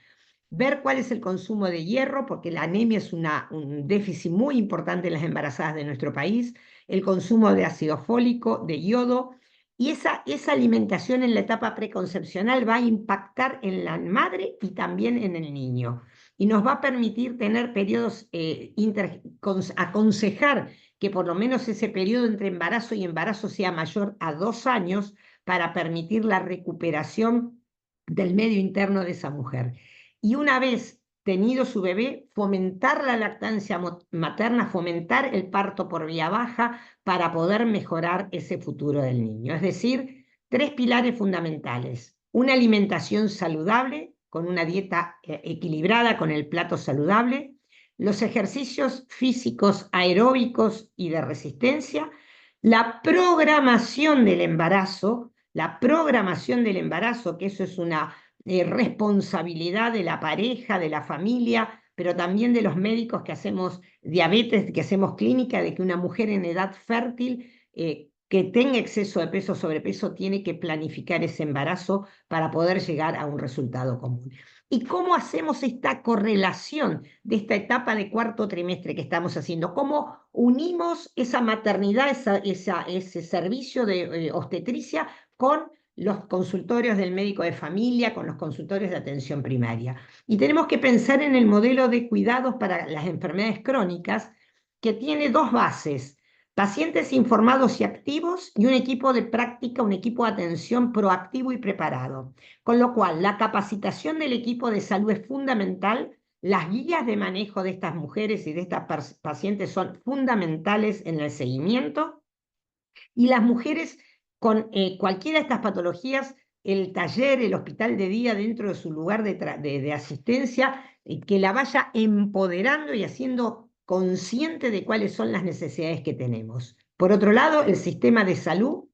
Ver cuál es el consumo de hierro, porque la anemia es un déficit muy importante en las embarazadas de nuestro país, el consumo de ácido fólico, de yodo, y esa alimentación en la etapa preconcepcional va a impactar en la madre y también en el niño. Y nos va a permitir tener periodos, aconsejar que por lo menos ese periodo entre embarazo y embarazo sea mayor a 2 años para permitir la recuperación del medio interno de esa mujer. Y una vez tenido su bebé, fomentar la lactancia materna, fomentar el parto por vía baja para poder mejorar ese futuro del niño. Es decir, 3 pilares fundamentales: una alimentación saludable, con una dieta equilibrada, con el plato saludable, los ejercicios físicos aeróbicos y de resistencia, la programación del embarazo, que eso es una responsabilidad de la pareja, de la familia, pero también de los médicos que hacemos diabetes, que hacemos clínica, de que una mujer en edad fértil que tenga exceso de peso o sobrepeso tiene que planificar ese embarazo para poder llegar a un resultado común. ¿Y cómo hacemos esta correlación de esta etapa de cuarto trimestre que estamos haciendo? ¿Cómo unimos esa maternidad, ese servicio de obstetricia con los consultorios del médico de familia, con los consultorios de atención primaria? Y tenemos que pensar en el modelo de cuidados para las enfermedades crónicas, que tiene 2 bases: pacientes informados y activos, y un equipo de práctica, un equipo de atención proactivo y preparado. Con lo cual, la capacitación del equipo de salud es fundamental. Las guías de manejo de estas mujeres y de estas pacientes son fundamentales en el seguimiento. Y las mujeres con cualquiera de estas patologías, el taller, el hospital de día dentro de su lugar de asistencia, que la vaya empoderando y haciendo consciente de cuáles son las necesidades que tenemos. Por otro lado, el sistema de salud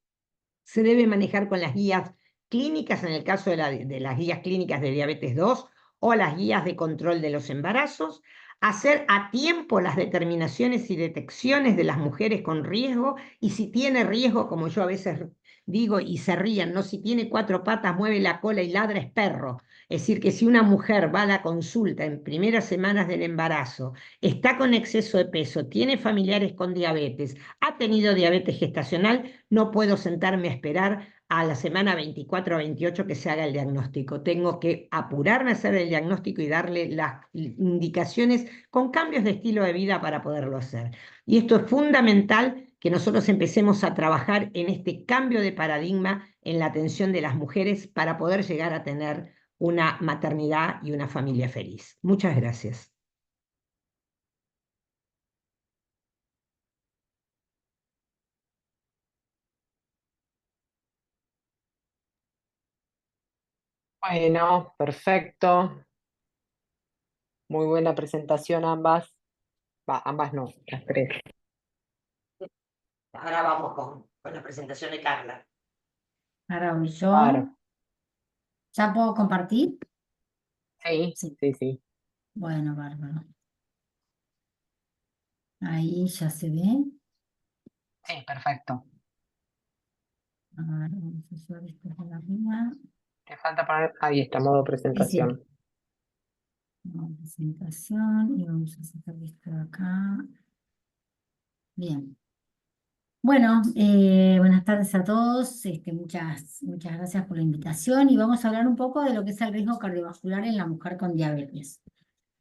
se debe manejar con las guías clínicas, en el caso de las guías clínicas de diabetes 2 o las guías de control de los embarazos, hacer a tiempo las determinaciones y detecciones de las mujeres con riesgo, y si tiene riesgo, como yo a veces digo y se ríen, ¿no? Si tiene 4 patas, mueve la cola y ladra, es perro. Es decir, que si una mujer va a la consulta en primeras semanas del embarazo, está con exceso de peso, tiene familiares con diabetes, ha tenido diabetes gestacional, no puedo sentarme a esperar a la semana 24 o 28 que se haga el diagnóstico. Tengo que apurarme a hacer el diagnóstico y darle las indicaciones con cambios de estilo de vida para poderlo hacer. Y esto es fundamental, que nosotros empecemos a trabajar en este cambio de paradigma en la atención de las mujeres para poder llegar a tener una maternidad y una familia feliz. Muchas gracias. Bueno, perfecto. Muy buena presentación ambas. Ambas no, las 3. Ahora vamos con la presentación de Carla. Ahora voy yo. Claro. ¿Ya puedo compartir? Sí, Sí. sí. Bueno, bárbaro. Ahí ya se ve. Sí, perfecto. A ver, vamos a hacer esto por arriba. Te falta poner, ahí está, modo presentación. Modo presentación y vamos a sacar esto de acá. Bien. Bueno, buenas tardes a todos. Muchas gracias por la invitación, y vamos a hablar un poco de lo que es el riesgo cardiovascular en la mujer con diabetes.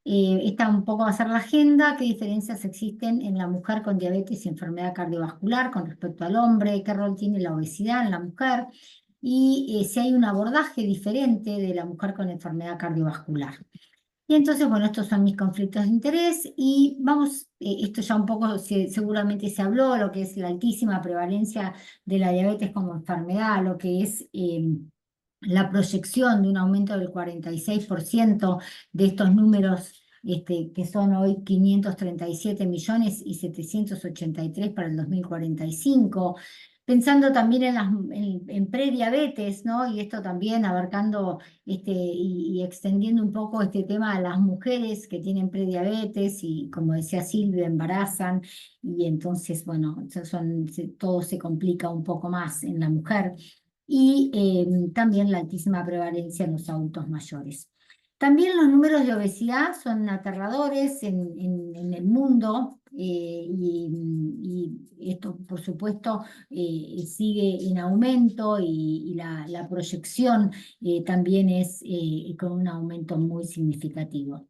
Esta un poco va a ser la agenda: qué diferencias existen en la mujer con diabetes y enfermedad cardiovascular con respecto al hombre, qué rol tiene la obesidad en la mujer, y si hay un abordaje diferente de la mujer con enfermedad cardiovascular. Y entonces, bueno, estos son mis conflictos de interés, y vamos, esto ya un poco seguramente se habló, lo que es la altísima prevalencia de la diabetes como enfermedad, lo que es la proyección de un aumento del 46% de estos números, que son hoy 537 millones y 783 para el 2045. Pensando también en prediabetes, ¿no? Y esto también abarcando y extendiendo un poco este tema a las mujeres que tienen prediabetes y, como decía Silvia, embarazan, y entonces, bueno, todo se complica un poco más en la mujer. Y también la altísima prevalencia en los adultos mayores. También los números de obesidad son aterradores en el mundo. y esto, por supuesto, sigue en aumento y la proyección también es con un aumento muy significativo.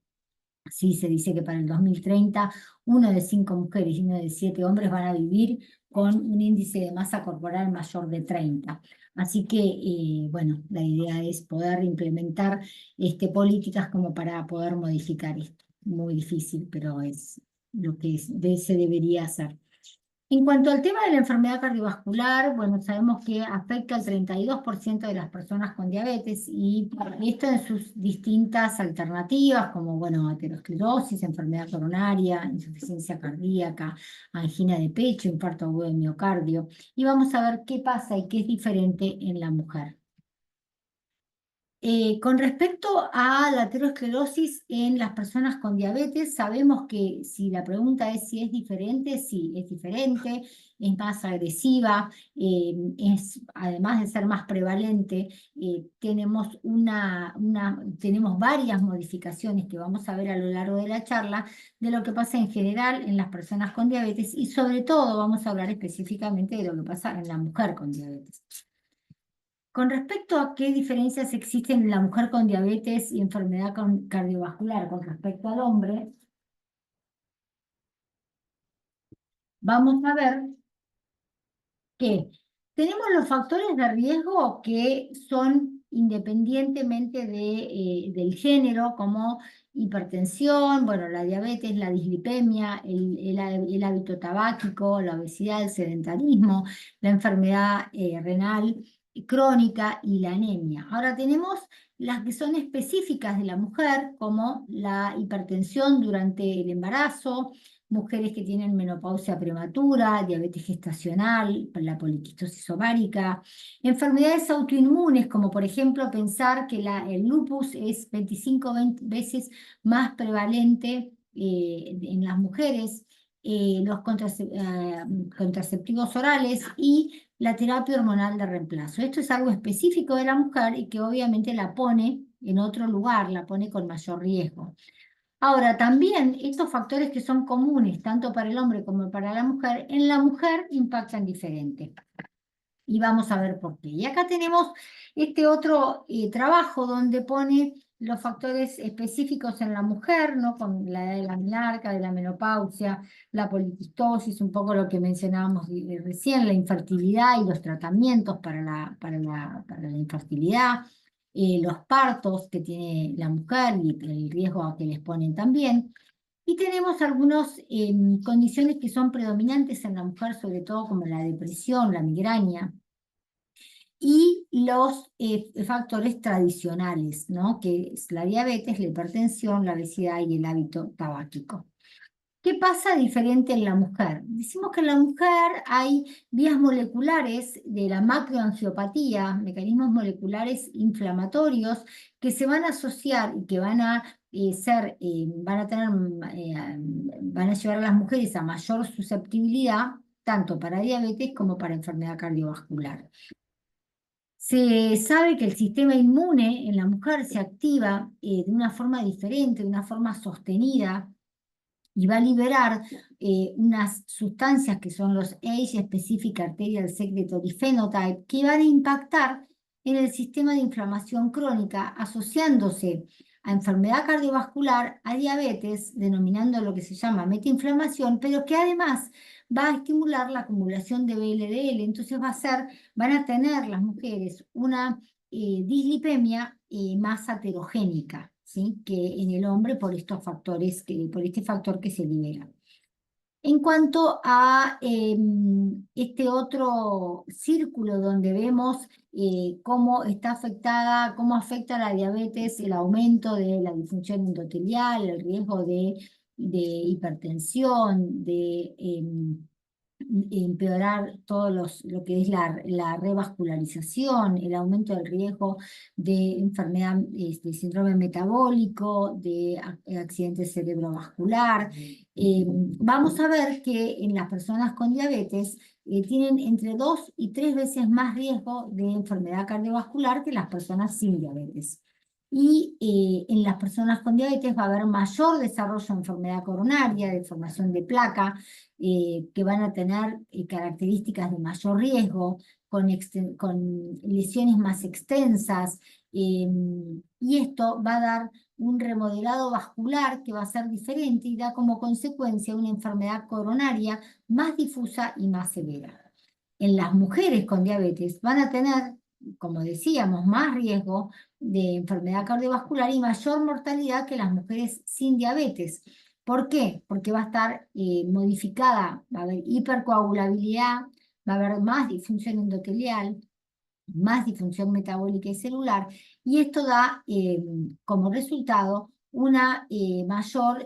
Sí, se dice que para el 2030, 1 de 5 mujeres y 1 de 7 hombres van a vivir con un índice de masa corporal mayor de 30. Así que, bueno, la idea es poder implementar políticas como para poder modificar esto. Muy difícil, pero es lo que se debería hacer. En cuanto al tema de la enfermedad cardiovascular, bueno, sabemos que afecta al 32% de las personas con diabetes y esto en sus distintas alternativas, como, bueno, aterosclerosis, enfermedad coronaria, insuficiencia cardíaca, angina de pecho, infarto agudo de miocardio. Y vamos a ver qué pasa y qué es diferente en la mujer. Con respecto a la aterosclerosis en las personas con diabetes, sabemos que si la pregunta es si es diferente, sí, es diferente, es más agresiva, además de ser más prevalente, tenemos varias modificaciones que vamos a ver a lo largo de la charla de lo que pasa en general en las personas con diabetes y sobre todo vamos a hablar específicamente de lo que pasa en la mujer con diabetes. Con respecto a qué diferencias existen en la mujer con diabetes y enfermedad cardiovascular con respecto al hombre, vamos a ver que tenemos los factores de riesgo que son independientemente del género, como hipertensión, bueno, la diabetes, la dislipemia, el hábito tabáquico, la obesidad, el sedentarismo, la enfermedad renal crónica y la anemia. Ahora tenemos las que son específicas de la mujer, como la hipertensión durante el embarazo, mujeres que tienen menopausia prematura, diabetes gestacional, la poliquistosis ovárica, enfermedades autoinmunes, como por ejemplo pensar que el lupus es 25 veces más prevalente en las mujeres, los contraceptivos orales y la terapia hormonal de reemplazo. Esto es algo específico de la mujer y que obviamente la pone en otro lugar, la pone con mayor riesgo. Ahora, también estos factores que son comunes tanto para el hombre como para la mujer, en la mujer impactan diferente. Y vamos a ver por qué. Y acá tenemos este otro trabajo donde pone los factores específicos en la mujer, ¿no? Con la edad de la menarca, de la menopausia, la poliquistosis, un poco lo que mencionábamos recién, la infertilidad y los tratamientos para la infertilidad, los partos que tiene la mujer y el riesgo a que les ponen también. Y tenemos algunas condiciones que son predominantes en la mujer, sobre todo como la depresión, la migraña, y los factores tradicionales, ¿no? Que es la diabetes, la hipertensión, la obesidad y el hábito tabáquico. ¿Qué pasa diferente en la mujer? Decimos que en la mujer hay vías moleculares de la macroangiopatía, mecanismos moleculares inflamatorios que se van a asociar y que van a van a llevar a las mujeres a mayor susceptibilidad, tanto para diabetes como para enfermedad cardiovascular. Se sabe que el sistema inmune en la mujer se activa de una forma diferente, de una forma sostenida, y va a liberar unas sustancias que son los Age-Specific Arterial Secretory Phenotype, que van a impactar en el sistema de inflamación crónica, asociándose a enfermedad cardiovascular, a diabetes, denominando lo que se llama metainflamación, pero que además va a estimular la acumulación de VLDL. Entonces van a tener las mujeres una dislipemia más aterogénica, ¿sí? Que en el hombre por estos factores, por este factor que se libera. En cuanto a este otro círculo donde vemos cómo afecta la diabetes, el aumento de la disfunción endotelial, el riesgo de hipertensión, de empeorar todo lo que es la revascularización, el aumento del riesgo de enfermedad, de síndrome metabólico, de accidente cerebrovascular. Vamos a ver que en las personas con diabetes tienen entre 2 y 3 veces más riesgo de enfermedad cardiovascular que las personas sin diabetes. Y en las personas con diabetes va a haber mayor desarrollo de enfermedad coronaria, de formación de placa, que van a tener características de mayor riesgo, con lesiones más extensas, y esto va a dar un remodelado vascular que va a ser diferente y da como consecuencia una enfermedad coronaria más difusa y más severa. En las mujeres con diabetes van a tener, como decíamos, más riesgo de enfermedad cardiovascular y mayor mortalidad que las mujeres sin diabetes. ¿Por qué? Porque va a estar modificada, va a haber hipercoagulabilidad, va a haber más disfunción endotelial, más disfunción metabólica y celular, y esto da como resultado un mayor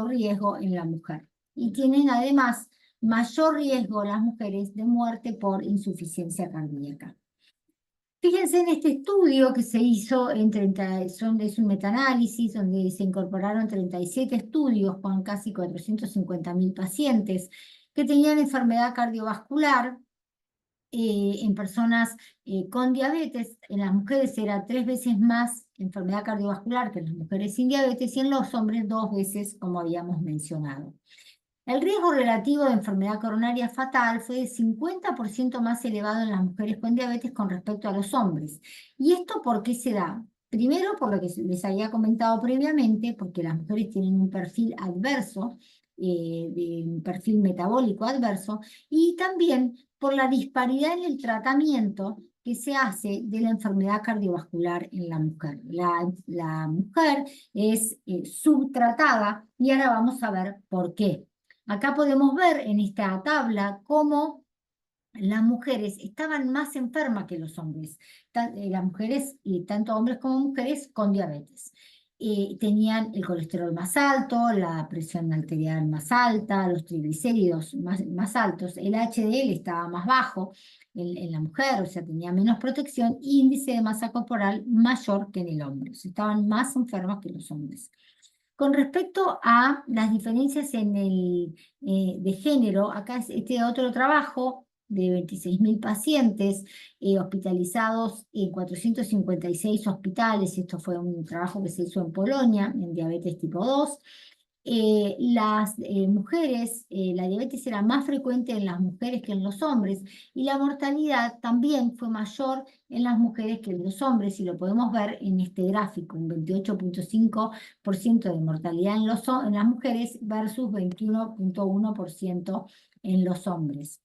riesgo en la mujer. Y tienen además mayor riesgo las mujeres de muerte por insuficiencia cardíaca. Fíjense en este estudio que se hizo es un metaanálisis donde se incorporaron 37 estudios con casi 450.000 pacientes que tenían enfermedad cardiovascular en personas con diabetes. En las mujeres era 3 veces más enfermedad cardiovascular que en las mujeres sin diabetes y en los hombres 2 veces, como habíamos mencionado. El riesgo relativo de enfermedad coronaria fatal fue de 50% más elevado en las mujeres con diabetes con respecto a los hombres. ¿Y esto por qué se da? Primero, por lo que les había comentado previamente, porque las mujeres tienen un perfil adverso, un perfil metabólico adverso, y también por la disparidad en el tratamiento que se hace de la enfermedad cardiovascular en la mujer. La mujer es subtratada y ahora vamos a ver por qué. Acá podemos ver en esta tabla cómo las mujeres estaban más enfermas que los hombres. Las mujeres, tanto hombres como mujeres, con diabetes. Tenían el colesterol más alto, la presión arterial más alta, los triglicéridos más altos, el HDL estaba más bajo en la mujer, o sea, tenía menos protección, y índice de masa corporal mayor que en el hombre. O sea, estaban más enfermas que los hombres. Con respecto a las diferencias de género, acá es este otro trabajo de 26.000 pacientes hospitalizados en 456 hospitales. Esto fue un trabajo que se hizo en Polonia, en diabetes tipo 2. Las mujeres, la diabetes era más frecuente en las mujeres que en los hombres, y la mortalidad también fue mayor en las mujeres que en los hombres, y lo podemos ver en este gráfico, un 28.5% de mortalidad en las mujeres versus 21.1% en los hombres.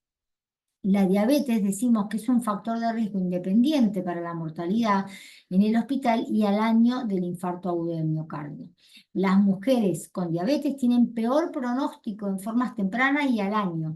La diabetes decimos que es un factor de riesgo independiente para la mortalidad en el hospital y al año del infarto agudo de miocardio. Las mujeres con diabetes tienen peor pronóstico en formas tempranas y al año.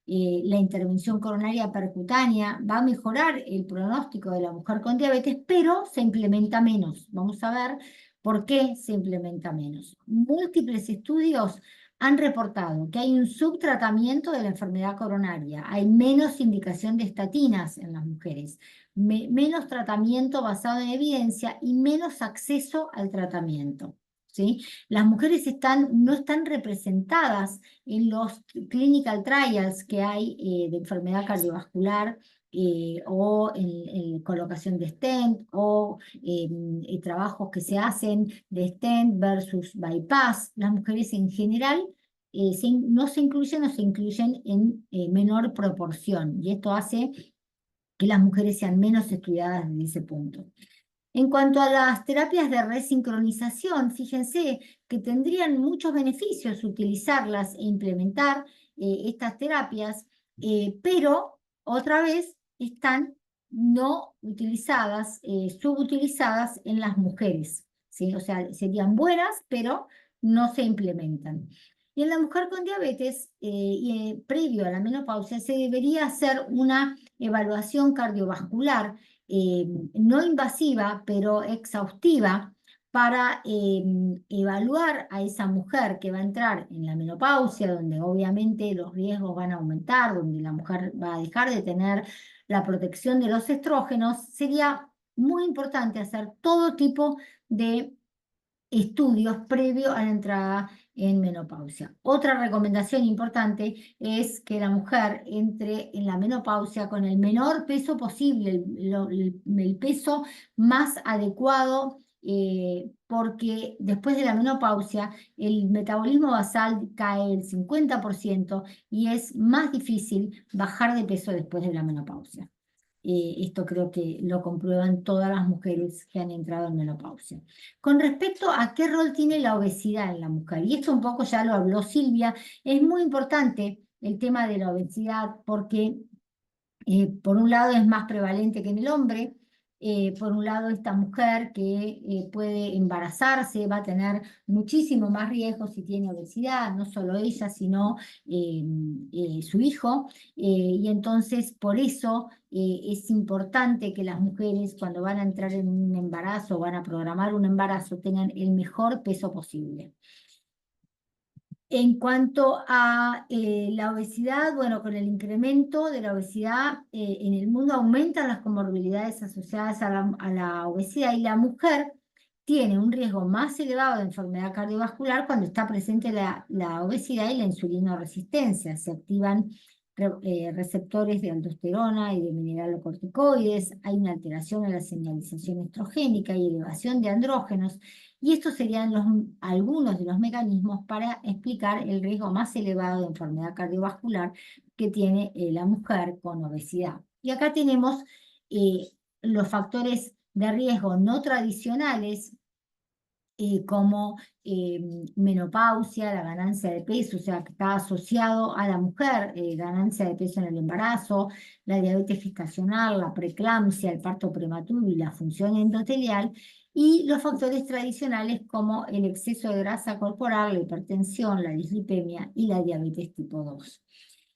La intervención coronaria percutánea va a mejorar el pronóstico de la mujer con diabetes, pero se implementa menos. Vamos a ver por qué se implementa menos. Múltiples estudios han reportado que hay un subtratamiento de la enfermedad coronaria, hay menos indicación de estatinas en las mujeres, menos tratamiento basado en evidencia y menos acceso al tratamiento. ¿Sí? Las mujeres no están representadas en los clinical trials que hay de enfermedad cardiovascular, o en colocación de stent, o trabajos que se hacen de stent versus bypass. Las mujeres en general no se incluyen o se incluyen en menor proporción, y esto hace que las mujeres sean menos estudiadas desde ese punto. En cuanto a las terapias de resincronización, fíjense que tendrían muchos beneficios utilizarlas e implementar estas terapias, pero otra vez están no utilizadas, subutilizadas en las mujeres, ¿sí? O sea, serían buenas, pero no se implementan. Y en la mujer con diabetes, previo a la menopausia, se debería hacer una evaluación cardiovascular no invasiva, pero exhaustiva, para evaluar a esa mujer que va a entrar en la menopausia, donde obviamente los riesgos van a aumentar, donde la mujer va a dejar de tener la protección de los estrógenos. Sería muy importante hacer todo tipo de estudios previo a la entrada en menopausia. Otra recomendación importante es que la mujer entre en la menopausia con el menor peso posible, el peso más adecuado porque después de la menopausia el metabolismo basal cae el 50% y es más difícil bajar de peso después de la menopausia. Esto creo que lo comprueban todas las mujeres que han entrado en menopausia. Con respecto a qué rol tiene la obesidad en la mujer, y esto un poco ya lo habló Silvia, es muy importante el tema de la obesidad porque por un lado es más prevalente que en el hombre, por un lado esta mujer que puede embarazarse va a tener muchísimo más riesgo si tiene obesidad, no solo ella, sino su hijo, y entonces por eso es importante que las mujeres cuando van a entrar en un embarazo o van a programar un embarazo tengan el mejor peso posible. En cuanto a la obesidad, bueno, con el incremento de la obesidad en el mundo aumentan las comorbilidades asociadas a la obesidad y la mujer tiene un riesgo más elevado de enfermedad cardiovascular cuando está presente la obesidad y la insulinoresistencia. Se activan receptores de aldosterona y de mineralocorticoides, hay una alteración en la señalización estrogénica y elevación de andrógenos. Y estos serían algunos de los mecanismos para explicar el riesgo más elevado de enfermedad cardiovascular que tiene la mujer con obesidad. Y acá tenemos los factores de riesgo no tradicionales, como menopausia, la ganancia de peso, o sea, que está asociado a la mujer, ganancia de peso en el embarazo, la diabetes gestacional, la preeclampsia, el parto prematuro y la función endotelial, y los factores tradicionales como el exceso de grasa corporal, la hipertensión, la dislipemia y la diabetes tipo 2.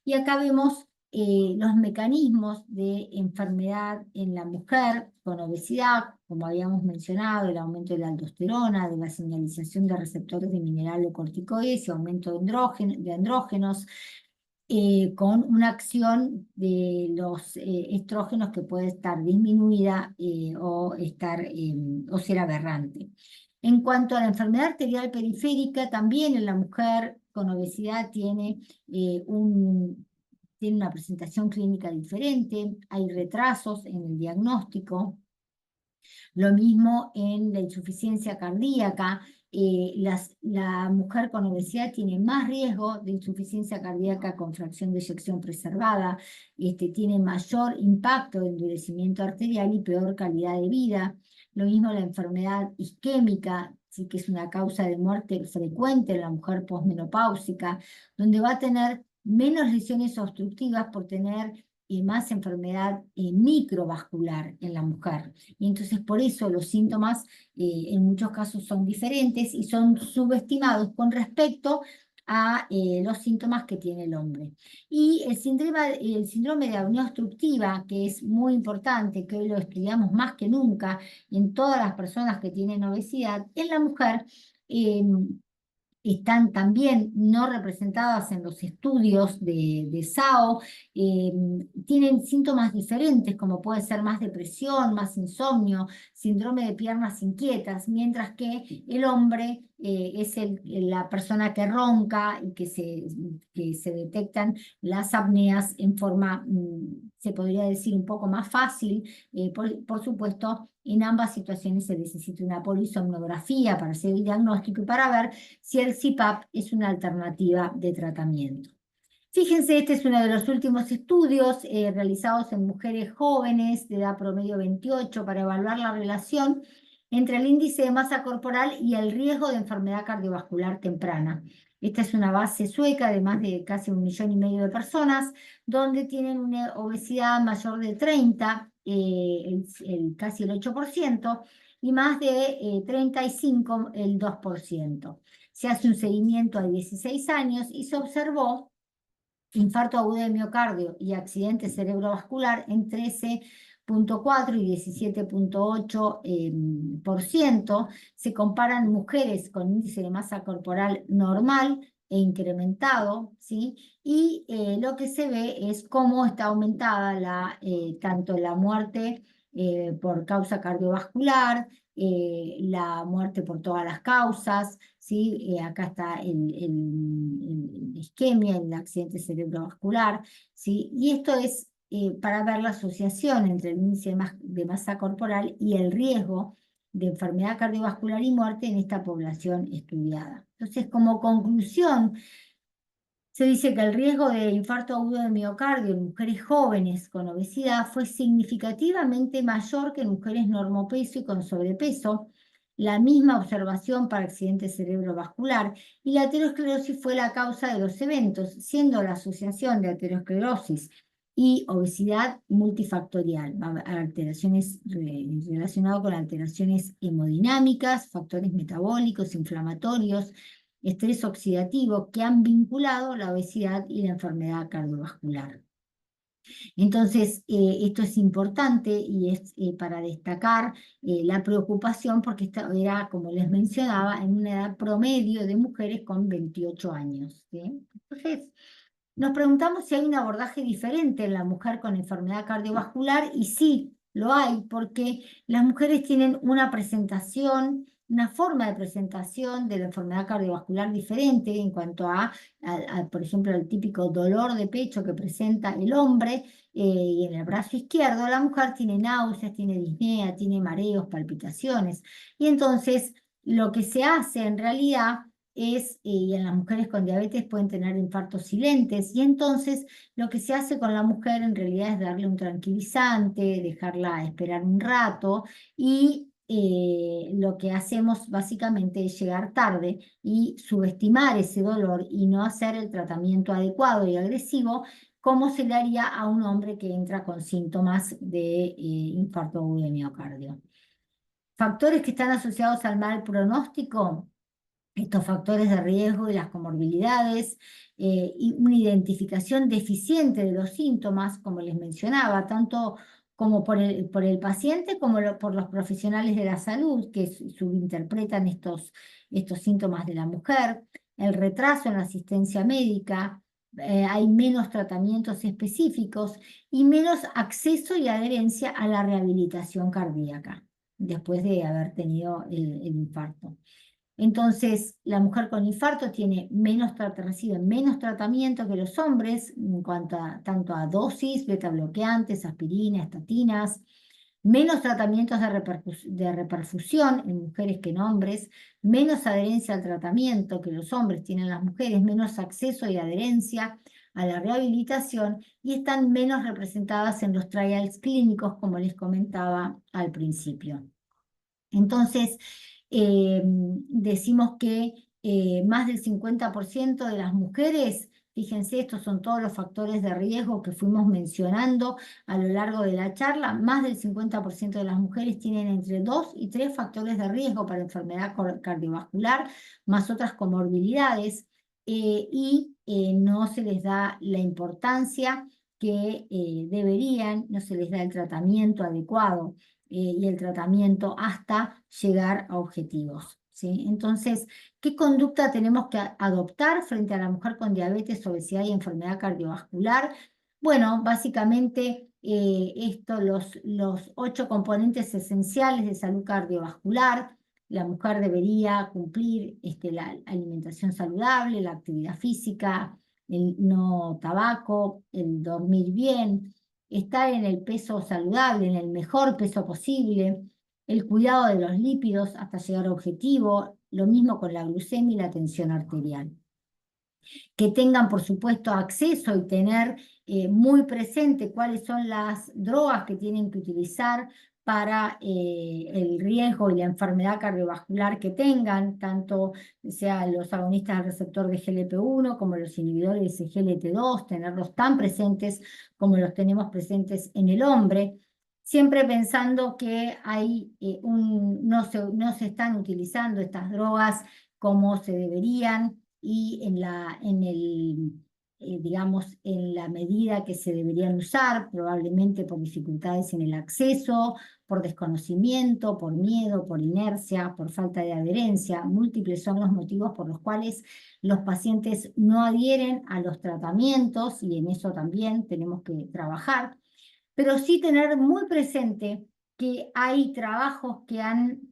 Y acá vemos los mecanismos de enfermedad en la mujer con obesidad, como habíamos mencionado, el aumento de la aldosterona, de la señalización de receptores de mineralocorticoides y aumento de andrógenos, con una acción de los estrógenos que puede estar disminuida o ser aberrante. En cuanto a la enfermedad arterial periférica, también en la mujer con obesidad tiene una presentación clínica diferente, hay retrasos en el diagnóstico. Lo mismo en la insuficiencia cardíaca. La mujer con obesidad tiene más riesgo de insuficiencia cardíaca con fracción de eyección preservada, tiene mayor impacto de endurecimiento arterial y peor calidad de vida. Lo mismo la enfermedad isquémica, sí, que es una causa de muerte frecuente en la mujer posmenopáusica, donde va a tener menos lesiones obstructivas por tener más enfermedad microvascular en la mujer. Y entonces por eso los síntomas en muchos casos son diferentes y son subestimados con respecto a los síntomas que tiene el hombre. Y el síndrome de apnea obstructiva, que es muy importante, que hoy lo estudiamos más que nunca en todas las personas que tienen obesidad, en la mujer están también no representadas en los estudios de SAO, tienen síntomas diferentes, como puede ser más depresión, más insomnio, síndrome de piernas inquietas, mientras que el hombre es la persona que ronca y que se detectan las apneas en forma, se podría decir, un poco más fácil. Por supuesto, en ambas situaciones se necesita una polisomnografía para hacer el diagnóstico y para ver si el CPAP es una alternativa de tratamiento. Fíjense, este es uno de los últimos estudios realizados en mujeres jóvenes de edad promedio 28 para evaluar la relación entre el índice de masa corporal y el riesgo de enfermedad cardiovascular temprana. Esta es una base sueca de más de casi 1,5 millones de personas, donde tienen una obesidad mayor de 30, casi el 8%, y más de 35, el 2%. Se hace un seguimiento a 16 años y se observó infarto agudo de miocardio y accidente cerebrovascular en 13,4 y 17,8%. Se comparan mujeres con índice de masa corporal normal e incrementado, ¿sí? Y lo que se ve es cómo está aumentada tanto la muerte por causa cardiovascular, la muerte por todas las causas, ¿sí? Acá está el isquemia, el accidente cerebrovascular, ¿sí? Y esto es para ver la asociación entre el índice de masa corporal y el riesgo de enfermedad cardiovascular y muerte en esta población estudiada. Entonces, como conclusión, se dice que el riesgo de infarto agudo de miocardio en mujeres jóvenes con obesidad fue significativamente mayor que en mujeres normopeso y con sobrepeso. La misma observación para accidente cerebrovascular, y la aterosclerosis fue la causa de los eventos, siendo la asociación de aterosclerosis y obesidad multifactorial, alteraciones relacionadas con alteraciones hemodinámicas, factores metabólicos, inflamatorios, estrés oxidativo, que han vinculado la obesidad y la enfermedad cardiovascular. Entonces, esto es importante y es para destacar la preocupación, porque esta era, como les mencionaba, en una edad promedio de mujeres con 28 años, ¿sí? Entonces, nos preguntamos si hay un abordaje diferente en la mujer con enfermedad cardiovascular, y sí, lo hay, porque las mujeres tienen una presentación, una forma de presentación de la enfermedad cardiovascular diferente en cuanto por ejemplo, el típico dolor de pecho que presenta el hombre, y en el brazo izquierdo. La mujer tiene náuseas, tiene disnea, tiene mareos, palpitaciones. Y entonces lo que se hace en realidad es, y en las mujeres con diabetes pueden tener infartos silentes, y entonces lo que se hace con la mujer en realidad es darle un tranquilizante, dejarla esperar un rato, y lo que hacemos básicamente es llegar tarde y subestimar ese dolor y no hacer el tratamiento adecuado y agresivo como se le haría a un hombre que entra con síntomas de infarto agudo de miocardio. Factores que están asociados al mal pronóstico. Estos factores de riesgo y las comorbilidades, y una identificación deficiente de los síntomas, como les mencionaba, tanto como por el paciente como por los profesionales de la salud que subinterpretan estos síntomas de la mujer, el retraso en la asistencia médica, hay menos tratamientos específicos y menos acceso y adherencia a la rehabilitación cardíaca después de haber tenido el infarto. Entonces, la mujer con infarto recibe menos tratamiento que los hombres en cuanto tanto a dosis, beta bloqueantes, aspirina, estatinas, menos tratamientos de reperfusión en mujeres que en hombres, menos adherencia al tratamiento que los hombres tienen las mujeres, menos acceso y adherencia a la rehabilitación, y están menos representadas en los trials clínicos, como les comentaba al principio. Entonces, decimos que más del 50% de las mujeres, fíjense, estos son todos los factores de riesgo que fuimos mencionando a lo largo de la charla, más del 50% de las mujeres tienen entre 2 y 3 factores de riesgo para enfermedad cardiovascular, más otras comorbilidades, y no se les da la importancia que deberían, no se les da el tratamiento adecuado y el tratamiento hasta llegar a objetivos, ¿sí? Entonces, ¿qué conducta tenemos que adoptar frente a la mujer con diabetes, obesidad y enfermedad cardiovascular? Bueno, básicamente los 8 componentes esenciales de salud cardiovascular. La mujer debería cumplir la alimentación saludable, la actividad física, el no tabaco, el dormir bien, estar en el peso saludable, en el mejor peso posible, el cuidado de los lípidos hasta llegar a objetivo, lo mismo con la glucemia y la tensión arterial. Que tengan, por supuesto, acceso y tener muy presente cuáles son las drogas que tienen que utilizar para el riesgo y la enfermedad cardiovascular que tengan, tanto sean los agonistas del receptor de GLP-1 como los inhibidores de GLT-2, tenerlos tan presentes como los tenemos presentes en el hombre, siempre pensando que hay no se están utilizando estas drogas como se deberían, y digamos, en la medida que se deberían usar, probablemente por dificultades en el acceso, por desconocimiento, por miedo, por inercia, por falta de adherencia. Múltiples son los motivos por los cuales los pacientes no adhieren a los tratamientos, y en eso también tenemos que trabajar, pero sí tener muy presente que hay trabajos que han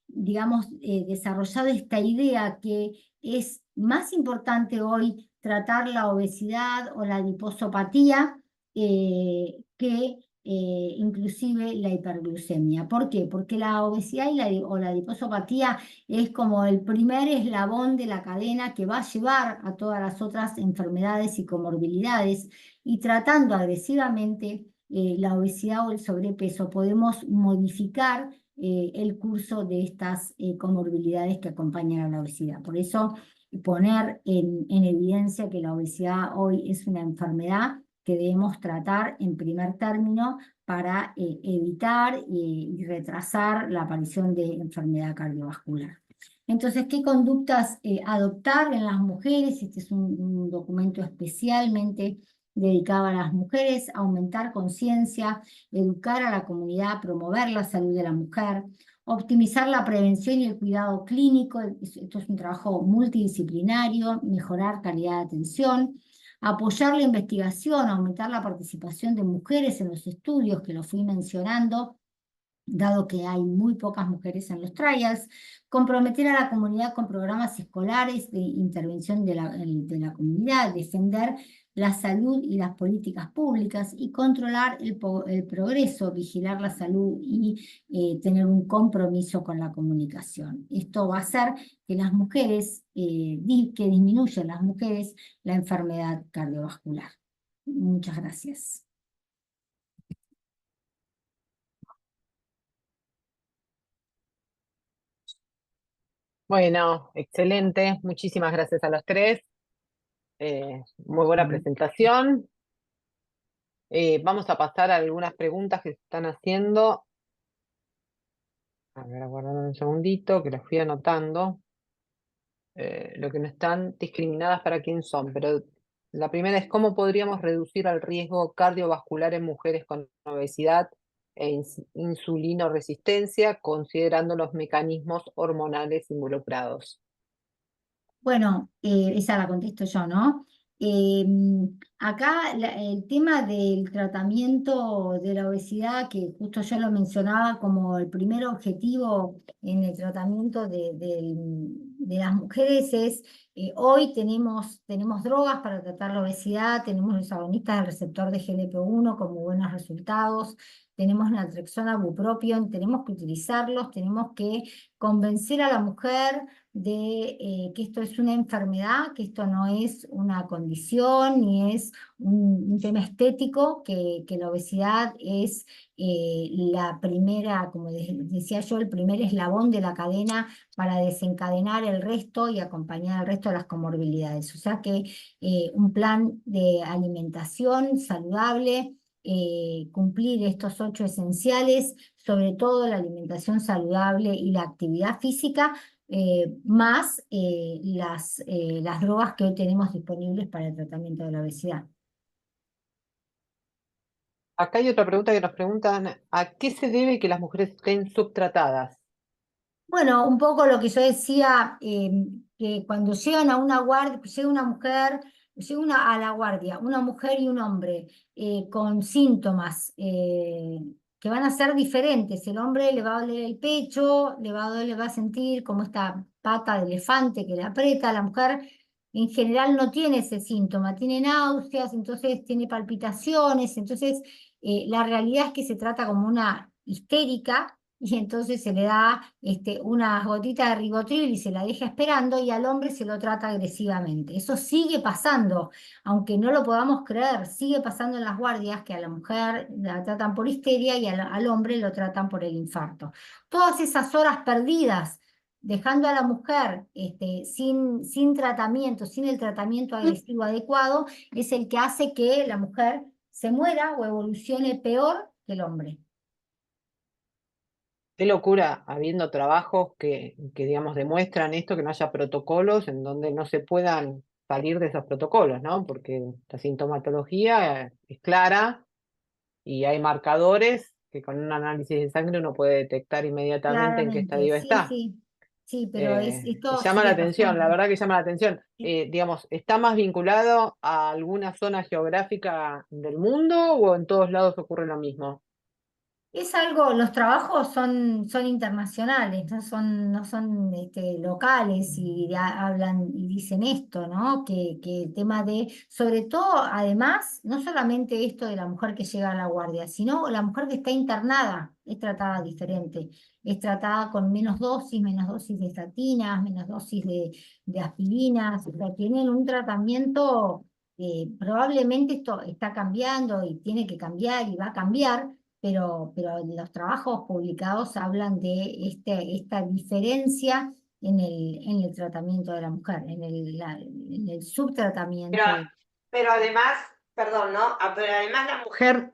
digamos, desarrollado esta idea que es más importante hoy tratar la obesidad o la adiposopatía que inclusive la hiperglucemia. ¿Por qué? Porque la obesidad o la adiposopatía es como el primer eslabón de la cadena que va a llevar a todas las otras enfermedades y comorbilidades, y tratando agresivamente la obesidad o el sobrepeso podemos modificar el curso de estas comorbilidades que acompañan a la obesidad. Por eso poner en evidencia que la obesidad hoy es una enfermedad que debemos tratar en primer término para evitar y retrasar la aparición de enfermedad cardiovascular. Entonces, ¿qué conductas adoptar en las mujeres? Este es un documento especialmente dedicado a las mujeres: aumentar conciencia, educar a la comunidad, promover la salud de la mujer, optimizar la prevención y el cuidado clínico. Esto es un trabajo multidisciplinario, mejorar calidad de atención, apoyar la investigación, aumentar la participación de mujeres en los estudios, que lo fui mencionando, dado que hay muy pocas mujeres en los trials, comprometer a la comunidad con programas escolares de intervención de la comunidad, defender la salud y las políticas públicas, y controlar el progreso, vigilar la salud y tener un compromiso con la comunicación. Esto va a hacer que las mujeres, que disminuyan las mujeres la enfermedad cardiovascular. Muchas gracias. Bueno, excelente. Muchísimas gracias a los tres. Muy buena presentación. Vamos a pasar a algunas preguntas que se están haciendo. A ver, aguardame un segundito, que las fui anotando. Lo que no están discriminadas para quién son, pero la primera es: ¿cómo podríamos reducir el riesgo cardiovascular en mujeres con obesidad e insulinoresistencia, considerando los mecanismos hormonales involucrados? Bueno, esa la contesto yo, ¿no? Eh, Acá el tema del tratamiento de la obesidad, que justo yo lo mencionaba como el primer objetivo en el tratamiento de las mujeres, es hoy tenemos drogas para tratar la obesidad, tenemos los agonistas del receptor de GLP-1 con muy buenos resultados, tenemos naltrexona, bupropion, tenemos que utilizarlos, tenemos que convencer a la mujer de que esto es una enfermedad, que esto no es una condición, ni es un tema estético, que la obesidad es la primera, como decía yo, el primer eslabón de la cadena para desencadenar el resto y acompañar al resto de las comorbilidades. O sea que un plan de alimentación saludable, cumplir estos 8 esenciales, sobre todo la alimentación saludable y la actividad física, más las drogas que hoy tenemos disponibles para el tratamiento de la obesidad. Acá hay otra pregunta que nos preguntan: ¿a qué se debe que las mujeres estén subtratadas? Bueno, un poco lo que yo decía, que cuando llegan a una guardia, llega una mujer, a la guardia, una mujer y un hombre con síntomas que van a ser diferentes. El hombre le va a doler el pecho, le va a sentir como esta pata de elefante que le aprieta. La mujer en general no tiene ese síntoma, tiene náuseas, entonces tiene palpitaciones, entonces la realidad es que se trata como una histérica, y entonces se le da unas gotitas de ribotril y se la deja esperando, y al hombre se lo trata agresivamente. Eso sigue pasando, aunque no lo podamos creer, sigue pasando en las guardias, que a la mujer la tratan por histeria y al hombre lo tratan por el infarto. Todas esas horas perdidas, dejando a la mujer sin tratamiento, sin el tratamiento agresivo adecuado, es el que hace que la mujer se muera o evolucione peor que el hombre. Qué locura, habiendo trabajos que digamos, demuestran esto, que no haya protocolos en donde no se puedan salir de esos protocolos, ¿no? Porque la sintomatología es clara y hay marcadores que con un análisis de sangre uno puede detectar inmediatamente en qué Claramente, estadio sí, está. sí, sí, pero Y esto llama la sigue atención, la pasando. verdad que llama la atención. Digamos, ¿está más vinculado a alguna zona geográfica del mundo o en todos lados ocurre lo mismo? Es algo, los trabajos son internacionales, no son locales y hablan y dicen esto, ¿no? Que el tema de, sobre todo, además, no solamente esto de la mujer que llega a la guardia, sino la mujer que está internada es tratada diferente, es tratada con menos dosis de estatinas, menos dosis de aspirinas, o sea, tienen un tratamiento, probablemente esto está cambiando y tiene que cambiar y va a cambiar, pero los trabajos publicados hablan de esta diferencia en el tratamiento de la mujer, en el Pero, subtratamiento. pero además, perdón, ¿no? Pero además la mujer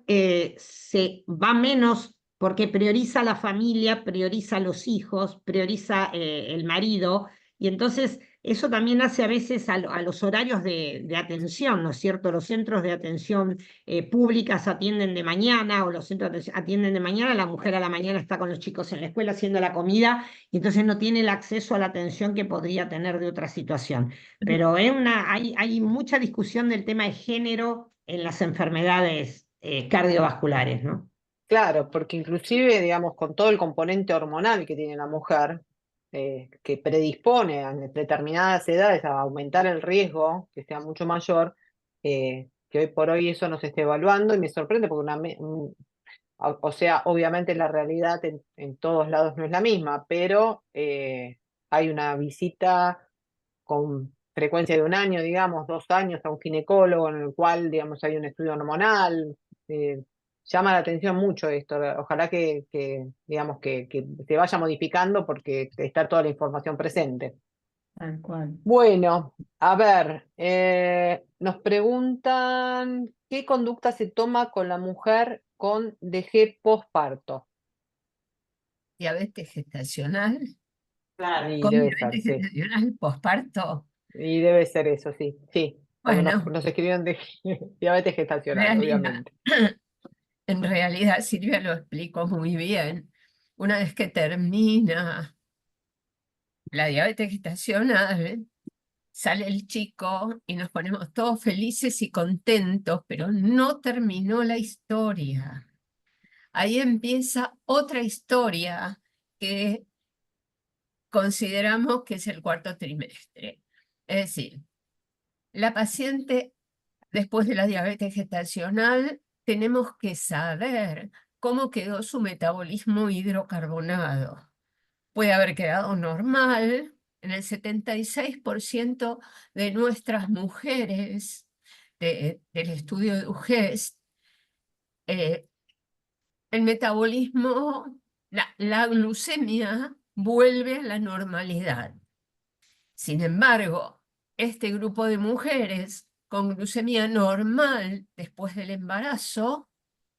se va menos porque prioriza la familia, prioriza los hijos, prioriza el marido, y entonces eso también hace a veces a los horarios de atención, ¿no es cierto? Los centros de atención públicas atienden de mañana, o los centros de atención atienden de mañana, la mujer a la mañana está con los chicos en la escuela haciendo la comida, y entonces no tiene el acceso a la atención que podría tener de otra situación. Pero hay mucha discusión del tema de género en las enfermedades cardiovasculares, ¿no? Claro, porque inclusive, digamos, con todo el componente hormonal que tiene la mujer, que predispone a determinadas edades a aumentar el riesgo, que sea mucho mayor, que hoy por hoy eso no se está evaluando y me sorprende porque o sea, obviamente la realidad en todos lados no es la misma, pero hay una visita con frecuencia de 1 año, digamos, 2 años a un ginecólogo en el cual, digamos, hay un estudio hormonal. Llama la atención mucho esto. Ojalá digamos, que se vaya modificando porque está toda la información presente. Tal cual. Bueno, a ver, nos preguntan qué conducta se toma con la mujer con DG postparto. Diabetes gestacional, Claro. Y con debe ser, diabetes sí. gestacional posparto. Y debe ser eso, sí, sí. Porque nos, Bueno, nos escribieron de diabetes gestacional, realidad, obviamente. en realidad Silvia lo explicó muy bien. Una vez que termina la diabetes gestacional, sale el chico y nos ponemos todos felices y contentos, pero no terminó la historia. Ahí empieza otra historia que consideramos que es el cuarto trimestre. Es decir, la paciente, después de la diabetes gestacional, tenemos que saber cómo quedó su metabolismo hidrocarbonado. Puede haber quedado normal. En el 76% de nuestras mujeres del estudio de UGEST, el metabolismo, la glucemia vuelve a la normalidad. Sin embargo, este grupo de mujeres con glucemia normal después del embarazo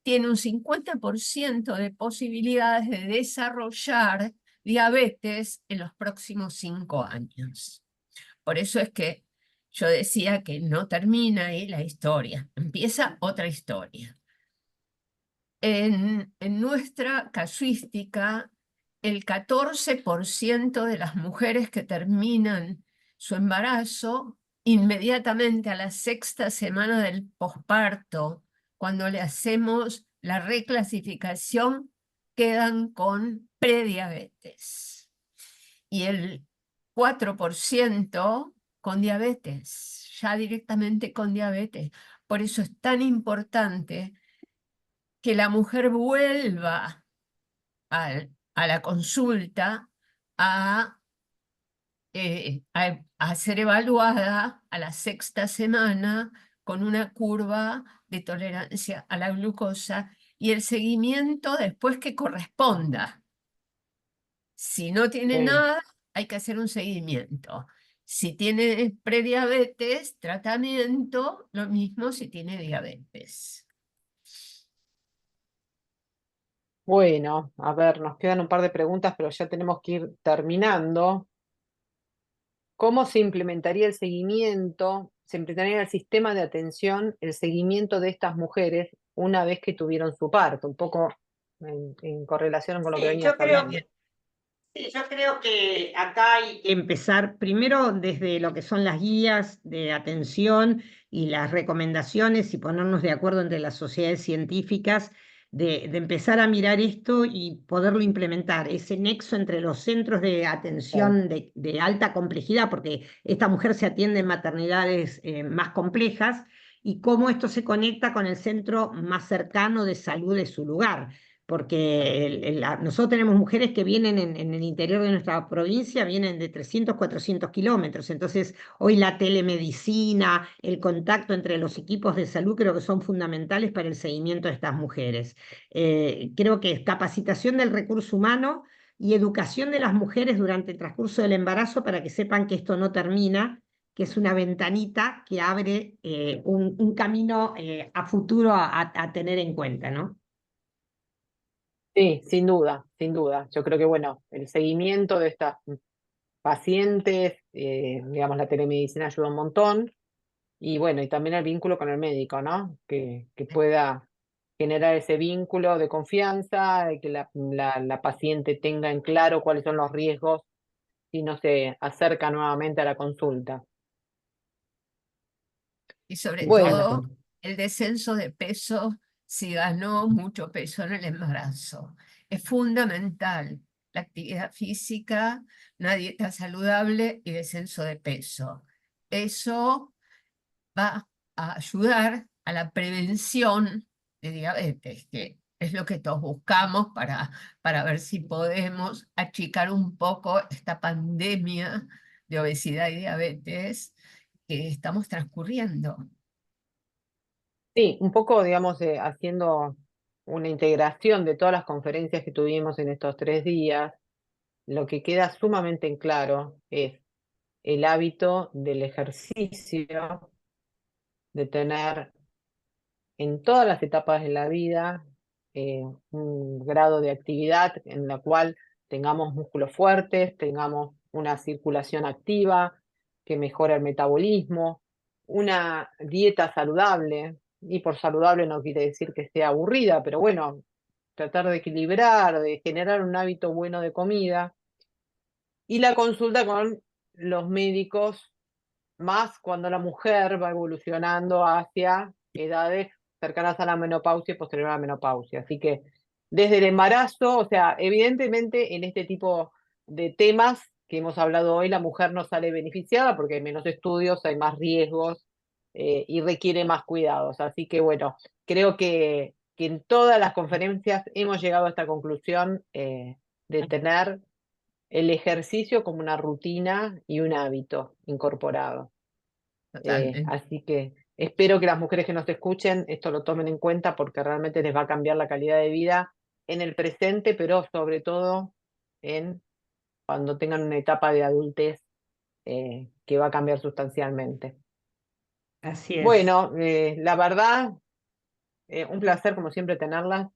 tiene un 50% de posibilidades de desarrollar diabetes en los próximos 5 años. Por eso es que yo decía que no termina ahí la historia, empieza otra historia. En nuestra casuística, el 14% de las mujeres que terminan su embarazo, inmediatamente a la 6ª semana del posparto, cuando le hacemos la reclasificación, quedan con prediabetes. Y el 4% con diabetes, ya directamente con diabetes. Por eso es tan importante que la mujer vuelva a la consulta a ser evaluada a la 6ª semana con una curva de tolerancia a la glucosa y el seguimiento después que corresponda. Si no tiene Sí. nada, hay que hacer un seguimiento. Si tiene prediabetes, tratamiento, lo mismo si tiene diabetes. Bueno, a ver, nos quedan un par de preguntas, pero ya tenemos que ir terminando. ¿Cómo se implementaría el seguimiento, se implementaría el sistema de atención, el seguimiento de estas mujeres una vez que tuvieron su parto? Un poco en correlación con lo que Sí, venías hablando. Sí, yo creo que acá hay que empezar primero desde lo que son las guías de atención y las recomendaciones y ponernos de acuerdo entre las sociedades científicas de empezar a mirar esto y poderlo implementar, ese nexo entre los centros de atención de alta complejidad, porque esta mujer se atiende en maternidades más complejas, y cómo esto se conecta con el centro más cercano de salud de su lugar. Porque nosotros tenemos mujeres que vienen en el interior de nuestra provincia, vienen de 300, 400 kilómetros. Entonces, hoy la telemedicina, el contacto entre los equipos de salud creo que son fundamentales para el seguimiento de estas mujeres. Creo que es capacitación del recurso humano y educación de las mujeres durante el transcurso del embarazo para que sepan que esto no termina, que es una ventanita que abre un camino a futuro a tener en cuenta, ¿no? Sí, sin duda, sin duda. Yo creo que, bueno, el seguimiento de estas pacientes, digamos, la telemedicina ayuda un montón. Y bueno, y también el vínculo con el médico, ¿no? Que pueda generar ese vínculo de confianza, de que la paciente tenga en claro cuáles son los riesgos si no se acerca nuevamente a la consulta. Y sobre Bueno, todo el descenso de peso si ganó mucho peso en el embarazo. Es fundamental la actividad física, una dieta saludable y descenso de peso. Eso va a ayudar a la prevención de diabetes, que es lo que todos buscamos para ver si podemos achicar un poco esta pandemia de obesidad y diabetes que estamos transcurriendo. sí, un poco, digamos, haciendo una integración de todas las conferencias que tuvimos en estos 3 días, lo que queda sumamente en claro es el hábito del ejercicio, de tener en todas las etapas de la vida un grado de actividad en la cual tengamos músculos fuertes, tengamos una circulación activa que mejora el metabolismo, una dieta saludable, y por saludable no quiere decir que sea aburrida, pero bueno, tratar de equilibrar, de generar un hábito bueno de comida, y la consulta con los médicos, más cuando la mujer va evolucionando hacia edades cercanas a la menopausia y posterior a la menopausia. Así que desde el embarazo, o sea, evidentemente en este tipo de temas que hemos hablado hoy, la mujer no sale beneficiada porque hay menos estudios, hay más riesgos y requiere más cuidados. Así que bueno, creo que en todas las conferencias hemos llegado a esta conclusión de tener el ejercicio como una rutina y un hábito incorporado. Totalmente. Así que espero que las mujeres que nos escuchen esto lo tomen en cuenta porque realmente les va a cambiar la calidad de vida en el presente, pero sobre todo en cuando tengan una etapa de adultez que va a cambiar sustancialmente. Así es. Bueno, la verdad, un placer como siempre tenerlas.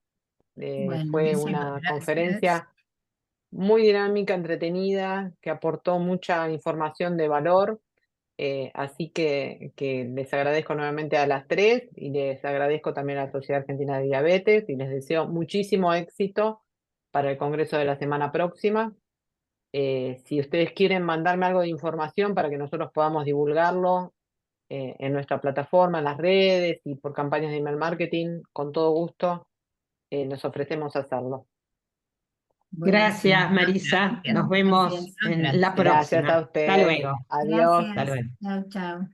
Bueno, Fue Muchísimas una gracias. conferencia muy dinámica, entretenida, que aportó mucha información de valor. Así que les agradezco nuevamente a las tres y les agradezco también a la Sociedad Argentina de Diabetes y les deseo muchísimo éxito para el Congreso de la semana próxima. Si ustedes quieren mandarme algo de información para que nosotros podamos divulgarlo en nuestra plataforma, en las redes y por campañas de email marketing, con todo gusto nos ofrecemos hacerlo. Gracias, buenísimo. Marisa. Nos vemos Gracias. en la Gracias. Gracias próxima. a Hasta ustedes. luego. Adiós. Hasta Gracias. luego. Chao, chao.